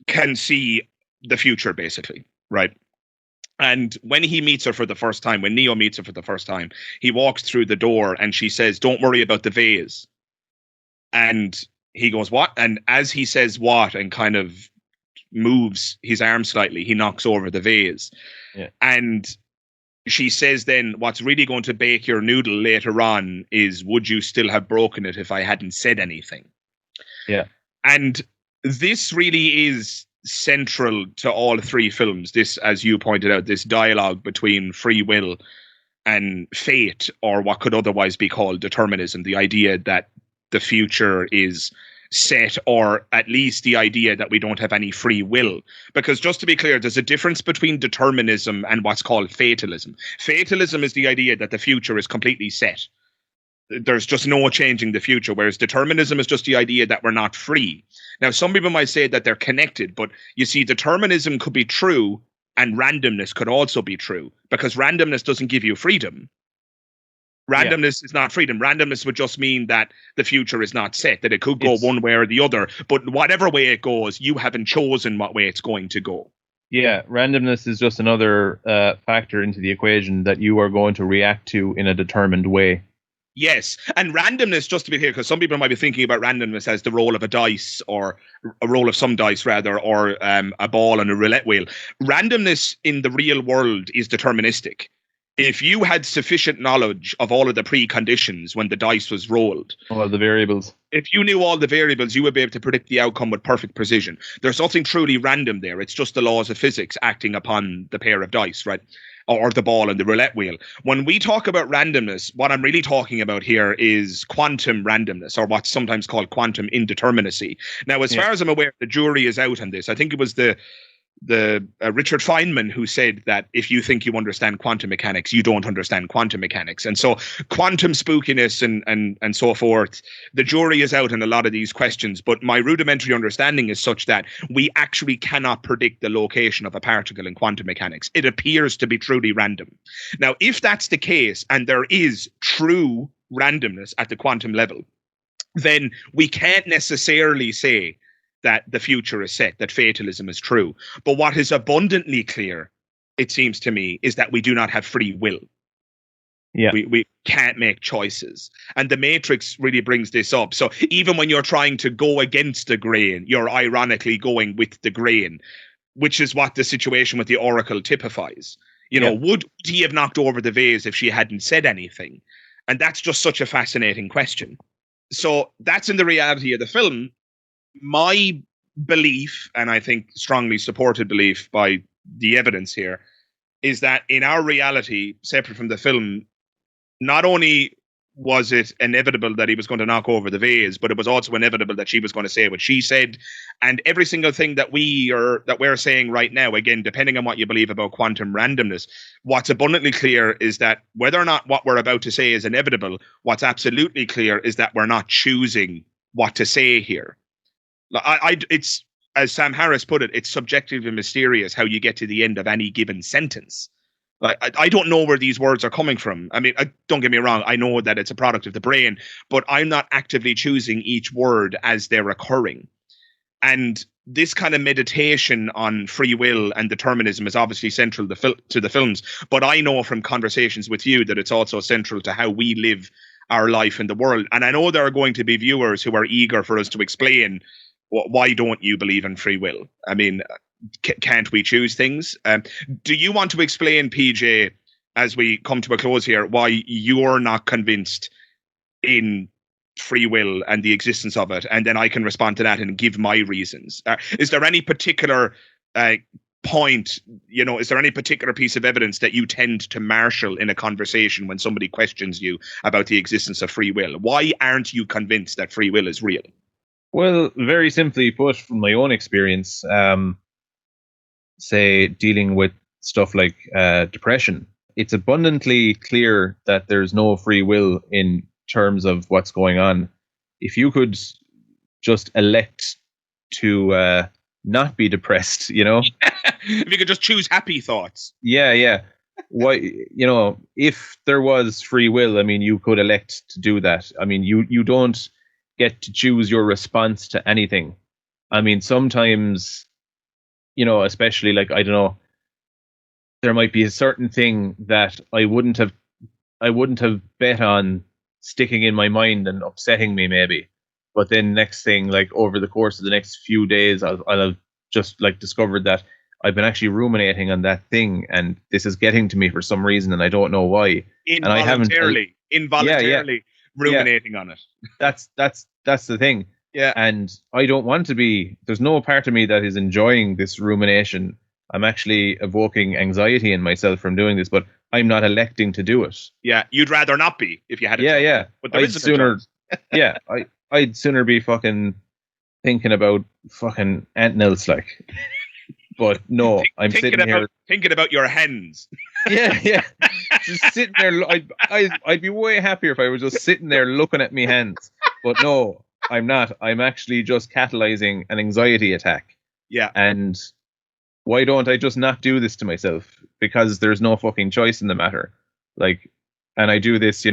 can see the future, basically, right? And when he meets her for the first time, when Neo meets her for the first time, he walks through the door and she says, "Don't worry about the vase." And he goes, "What?" And as he says what and kind of moves his arm slightly, he knocks over the vase. Yeah. And she says then, "What's really going to bake your noodle later on is, would you still have broken it if I hadn't said anything?" Yeah. And this really is central to all three films. This, as you pointed out, this dialogue between free will and fate, or what could otherwise be called determinism, the idea that the future is set, or at least the idea that we don't have any free will. Because just to be clear, there's a difference between determinism and what's called fatalism. Fatalism is the idea that the future is completely set. There's just no changing the future, whereas determinism is just the idea that we're not free. Now, some people might say that they're connected, but you see, determinism could be true and randomness could also be true, because randomness doesn't give you freedom. Randomness is not freedom. Randomness would just mean that the future is not set, that it could go one way or the other. But whatever way it goes, you haven't chosen what way it's going to go. Yeah, randomness is just another factor into the equation that you are going to react to in a determined way. Yes, and randomness, just to be clear, because some people might be thinking about randomness as the roll of a dice, or a roll of some dice rather, or a ball on a roulette wheel. Randomness in the real world is deterministic. If you had sufficient knowledge of all of the preconditions when the dice was rolled, all of the variables, if you knew all the variables, you would be able to predict the outcome with perfect precision. There's nothing truly random there. It's just the laws of physics acting upon the pair of dice, right? Or the ball and the roulette wheel. When we talk about randomness, what I'm really talking about here is quantum randomness, or what's sometimes called quantum indeterminacy. Now, as far as I'm aware, the jury is out on this. I think it was the Richard Feynman who said that if you think you understand quantum mechanics, you don't understand quantum mechanics. And so quantum spookiness and so forth, the jury is out on a lot of these questions. But my rudimentary understanding is such that we actually cannot predict the location of a particle in quantum mechanics. It appears to be truly random. Now, if that's the case, and there is true randomness at the quantum level, then we can't necessarily say that the future is set, that fatalism is true. But what is abundantly clear, it seems to me, is that we do not have free will. Yeah. We can't make choices. And the Matrix really brings this up. So even when you're trying to go against the grain, you're ironically going with the grain, which is what the situation with the Oracle typifies. You know, would he have knocked over the vase if she hadn't said anything? And that's just such a fascinating question. So that's in the reality of the film. My belief, and I think strongly supported belief by the evidence here, is that in our reality, separate from the film, not only was it inevitable that he was going to knock over the vase, but it was also inevitable that she was going to say what she said. And every single thing that we're saying right now, again, depending on what you believe about quantum randomness, what's abundantly clear is that whether or not what we're about to say is inevitable, what's absolutely clear is that we're not choosing what to say here. It's, as Sam Harris put it, it's subjective and mysterious how you get to the end of any given sentence. Like, I don't know where these words are coming from. I mean, don't get me wrong. I know that it's a product of the brain, but I'm not actively choosing each word as they're occurring. And this kind of meditation on free will and determinism is obviously central to the films. But I know from conversations with you that it's also central to how we live our life in the world. And I know there are going to be viewers who are eager for us to explain, why don't you believe in free will? I mean, can't we choose things? Do you want to explain, PJ, as we come to a close here, why you're not convinced in free will and the existence of it? And then I can respond to that and give my reasons. Is there any particular point, is there any particular piece of evidence that you tend to marshal in a conversation when somebody questions you about the existence of free will? Why aren't you convinced that free will is real? Well, very simply put, from my own experience, say dealing with stuff like depression, it's abundantly clear that there's no free will in terms of what's going on. If you could just elect to not be depressed, If you could just choose happy thoughts. Yeah. Why, if there was free will, I mean, you could elect to do that. I mean, you don't get to choose your response to anything. I mean, sometimes, especially like, I don't know, there might be a certain thing that I wouldn't have bet on sticking in my mind and upsetting me maybe. But then next thing, like over the course of the next few days, I'll have just like discovered that I've been actually ruminating on that thing, and this is getting to me for some reason, and I don't know why. Involuntarily ruminating on it. That's the thing. Yeah. And I don't want to be. There's no part of me that is enjoying this rumination. I'm actually evoking anxiety in myself from doing this, but I'm not electing to do it. Yeah, you'd rather not be if you had a choice. Yeah. But there isn't a choice. I'd sooner be fucking thinking about fucking ant-nils, like. But no, I'm sitting here thinking about your hens. Yeah. Just sitting there. I'd be way happier if I was just sitting there looking at me hands. But no, I'm not. I'm actually just catalyzing an anxiety attack. Yeah. And why don't I just not do this to myself? Because there's no fucking choice in the matter. Like, and I do this,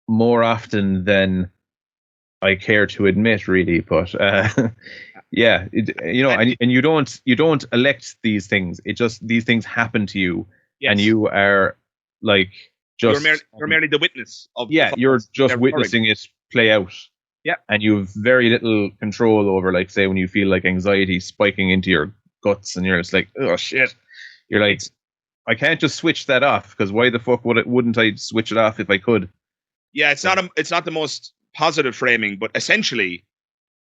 more often than I care to admit, really. But yeah, and you don't elect these things. It just, these things happen to you, yes. And you are like just you're merely the witness of. Yeah, you're just witnessing it play out. Yeah, and you have very little control over, like, say, when you feel like anxiety spiking into your guts, and you're just like, oh shit. You're like, I can't just switch that off, because why the fuck wouldn't I switch it off if I could? Yeah, it's not the most positive framing, but essentially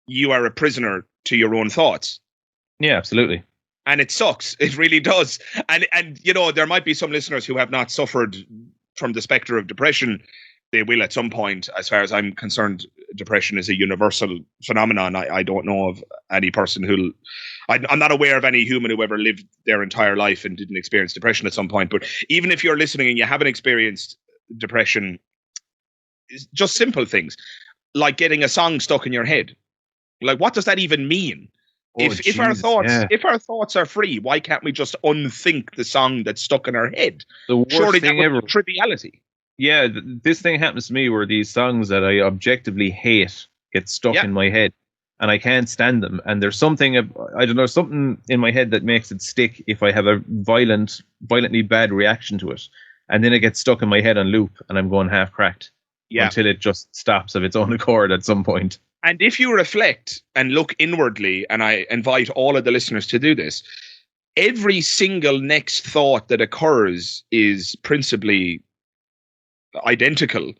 you are a prisoner to your own thoughts. Yeah, absolutely. And it sucks. It really does. And there might be some listeners who have not suffered from the specter of depression. They will at some point. As far as I'm concerned, depression is a universal phenomenon. I don't know of any person I'm not aware of any human who ever lived their entire life and didn't experience depression at some point. But even if you're listening and you haven't experienced depression, just simple things like getting a song stuck in your head. Like, what does that even mean? If our thoughts are free, why can't we just unthink the song that's stuck in our head? The worst Surely thing that ever. Would be triviality. Yeah, this thing happens to me where these songs that I objectively hate get stuck in my head, and I can't stand them. And there's something in my head that makes it stick if I have a violently bad reaction to it, and then it gets stuck in my head on loop, and I'm going half cracked. Yeah. Until it just stops of its own accord at some point. And if you reflect and look inwardly, and I invite all of the listeners to do this, every single next thought that occurs is principally identical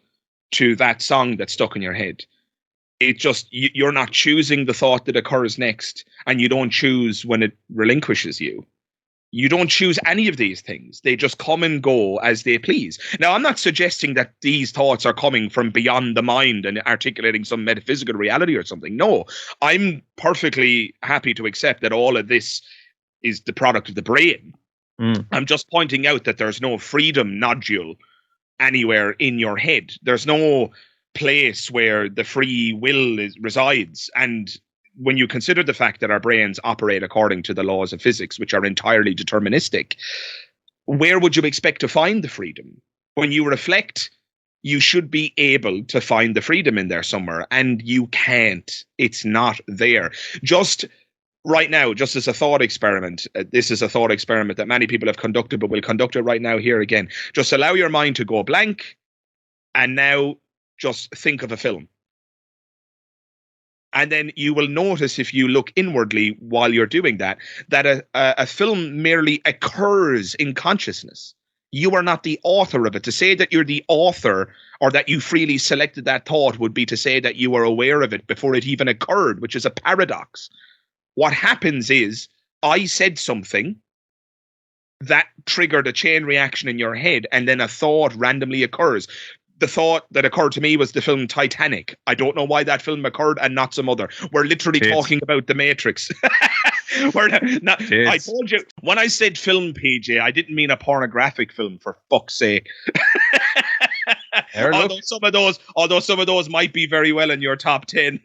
to that song that's stuck in your head. It just, you're not choosing the thought that occurs next, and you don't choose when it relinquishes you. You don't choose any of these things. They just come and go as they please. Now, I'm not suggesting that these thoughts are coming from beyond the mind and articulating some metaphysical reality or something. No, I'm perfectly happy to accept that all of this is the product of the brain. I'm just pointing out that there's no freedom nodule anywhere in your head. There's no place where the free will resides. And when you consider the fact that our brains operate according to the laws of physics, which are entirely deterministic, where would you expect to find the freedom? When you reflect, you should be able to find the freedom in there somewhere, and you can't. It's not there. Just right now, just as a thought experiment, this is a thought experiment that many people have conducted, but we'll conduct it right now here again. Just allow your mind to go blank, and now just think of a film. And then you will notice, if you look inwardly while you're doing that a film merely occurs in consciousness. You are not the author of it. To say that you're the author or that you freely selected that thought would be to say that you were aware of it before it even occurred, which is a paradox. What happens is I said something that triggered a chain reaction in your head, and then a thought randomly occurs. The thought that occurred to me was the film Titanic. I don't know why that film occurred and not some other. We're literally talking about The Matrix. I told you, when I said film, PJ, I didn't mean a pornographic film, for fuck's sake. Although some of those might be very well in your top 10.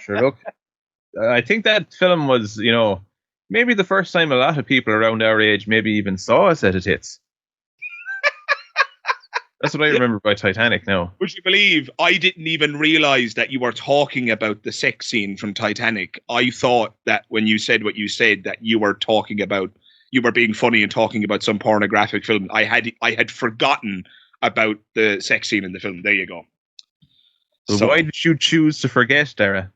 Sure, look. I think that film was, maybe the first time a lot of people around our age maybe even saw a set of tits. That's what I remember by Titanic now. Would you believe I didn't even realize that you were talking about the sex scene from Titanic? I thought that when you said what you said, that you were talking about, you were being funny and talking about some pornographic film. I had forgotten about the sex scene in the film. There you go. So why did you choose to forget, Dara?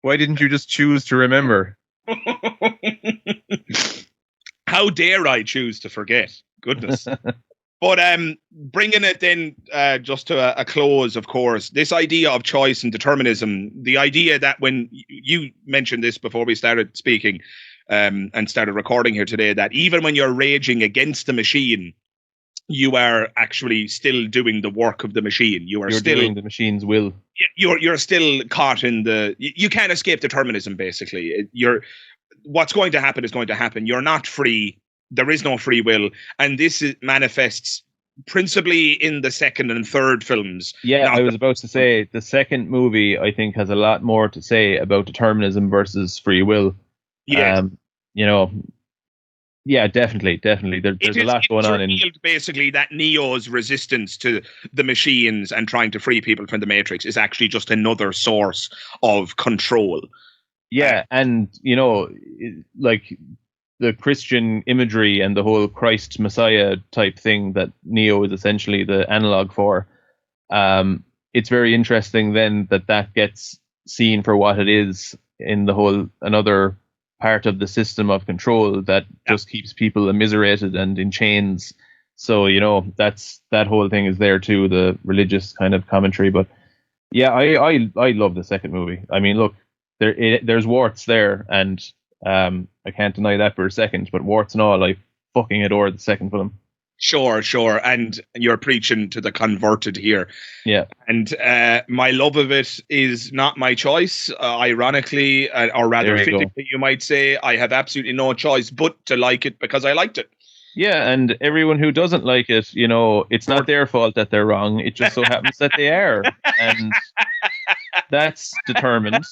Why didn't you just choose to remember? How dare I choose to forget? Goodness. But bringing it then just to a close, of course, this idea of choice and determinism, the idea that when you mentioned this before we started speaking and started recording here today, that even when you're raging against the machine, you are actually still doing the work of the machine. You're still doing the machine's will. You're still caught in you can't escape determinism, basically. What's going to happen is going to happen. You're not free. There is no free will. And this manifests principally in the second and third films. Yeah, I was about to say, the second movie, I think, has a lot more to say about determinism versus free will. Yeah. Yeah, definitely. There's a lot going on. Basically, that Neo's resistance to the machines and trying to free people from the Matrix is actually just another source of control. Yeah, and, like the Christian imagery and the whole Christ Messiah type thing that Neo is essentially the analog for, it's very interesting then that gets seen for what it is in the whole another part of the system of control that just keeps people immiserated and in chains. So, that whole thing is there too, the religious kind of commentary. But yeah, I love the second movie. I mean, look, there's warts there, and I can't deny that for a second, but warts and all, I fucking adore the second film. Sure. And you're preaching to the converted here. Yeah. And my love of it is not my choice, ironically, or rather fittingly, you might say. I have absolutely no choice but to like it because I liked it. Yeah, and everyone who doesn't like it, it's not their fault that they're wrong. It just so happens that they are. And that's determined.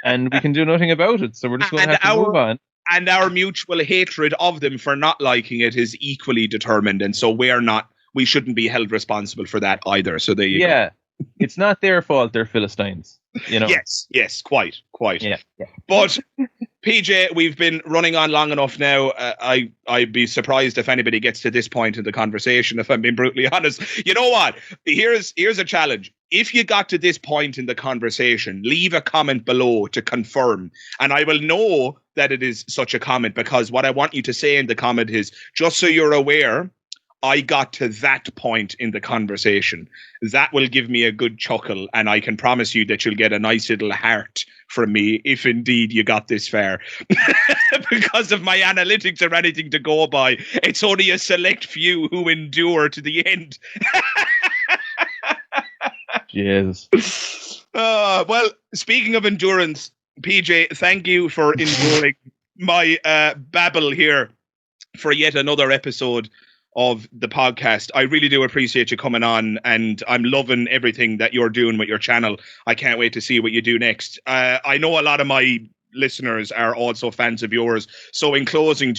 And we can do nothing about it. So we're just going to have to move on. And our mutual hatred of them for not liking it is equally determined. And so we shouldn't be held responsible for that either. So there you go. Yeah, it's not their fault. They're Philistines. Yes, quite. Yeah. But PJ, we've been running on long enough now. I'd be surprised if anybody gets to this point in the conversation, if I'm being brutally honest. You know what? Here's a challenge. If you got to this point in the conversation, leave a comment below to confirm. And I will know that it is such a comment, because what I want you to say in the comment is, just so you're aware, I got to that point in the conversation. That will give me a good chuckle, and I can promise you that you'll get a nice little heart from me if indeed you got this far. Because of my analytics or anything to go by, it's only a select few who endure to the end. Yes. Well, speaking of endurance, PJ, thank you for enduring my babble here for yet another episode of the podcast. I really do appreciate you coming on, and I'm loving everything that you're doing with your channel. I can't wait to see what you do next. I know a lot of my listeners are also fans of yours. So in closing,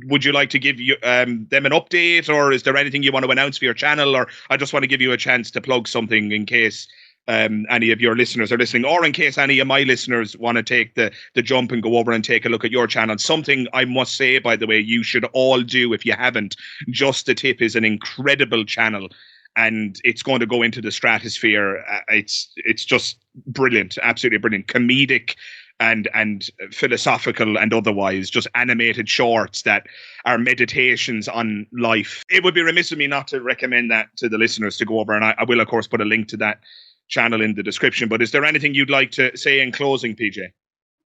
would you like to give them an update, or is there anything you want to announce for your channel? Or I just want to give you a chance to plug something in case any of your listeners are listening, or in case any of my listeners want to take the jump and go over and take a look at your channel. Something I must say, by the way, you should all do if you haven't. Just The Tipp is an incredible channel, and it's going to go into the stratosphere. It's just brilliant, absolutely brilliant, comedic and philosophical and otherwise, just animated shorts that are meditations on life. It would be remiss of me not to recommend that to the listeners to go over, and I will of course put a link to that channel in the description. But is there anything you'd like to say in closing, PJ?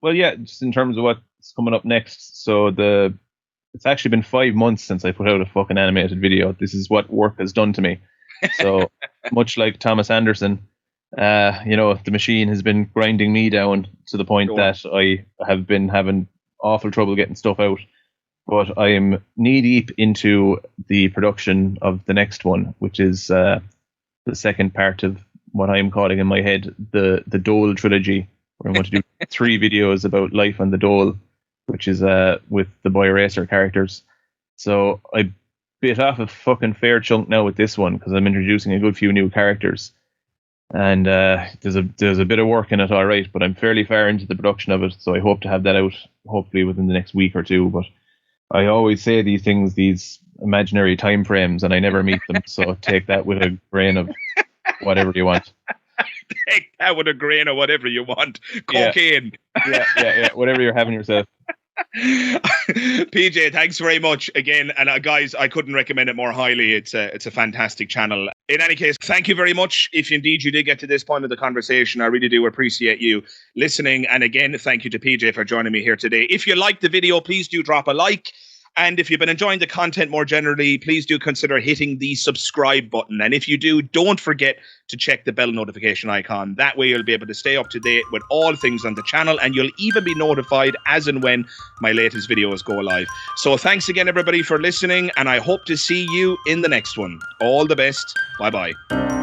Well, yeah, just in terms of what's coming up next. So it's actually been 5 months since I put out a fucking animated video. This is what work has done to me. So much like Thomas Anderson, the machine has been grinding me down to the point that I have been having awful trouble getting stuff out. But I am knee deep into the production of the next one, which is the second part of what I am calling in my head the Dole trilogy. Where I'm going to do 3 videos about life on the Dole, which is with the Boy Eraser characters. So I bit off a fucking fair chunk now with this one because I'm introducing a good few new characters. And there's a bit of work in it, all right, but I'm fairly far into the production of it, so I hope to have that out hopefully within the next week or two. But I always say these imaginary time frames, and I never meet them, so take that with a grain of whatever you want. Take that with a grain of whatever you want. Cocaine. Yeah. Whatever you're having yourself. PJ, thanks very much again. And guys, I couldn't recommend it more highly. It's a fantastic channel. In any case, thank you very much. If indeed you did get to this point of the conversation, I really do appreciate you listening. And again, thank you to PJ for joining me here today. If you liked the video, please do drop a like. And if you've been enjoying the content more generally, please do consider hitting the subscribe button. And if you do, don't forget to check the bell notification icon. That way you'll be able to stay up to date with all things on the channel, and you'll even be notified as and when my latest videos go live. So thanks again, everybody, for listening, and I hope to see you in the next one. All the best. Bye-bye.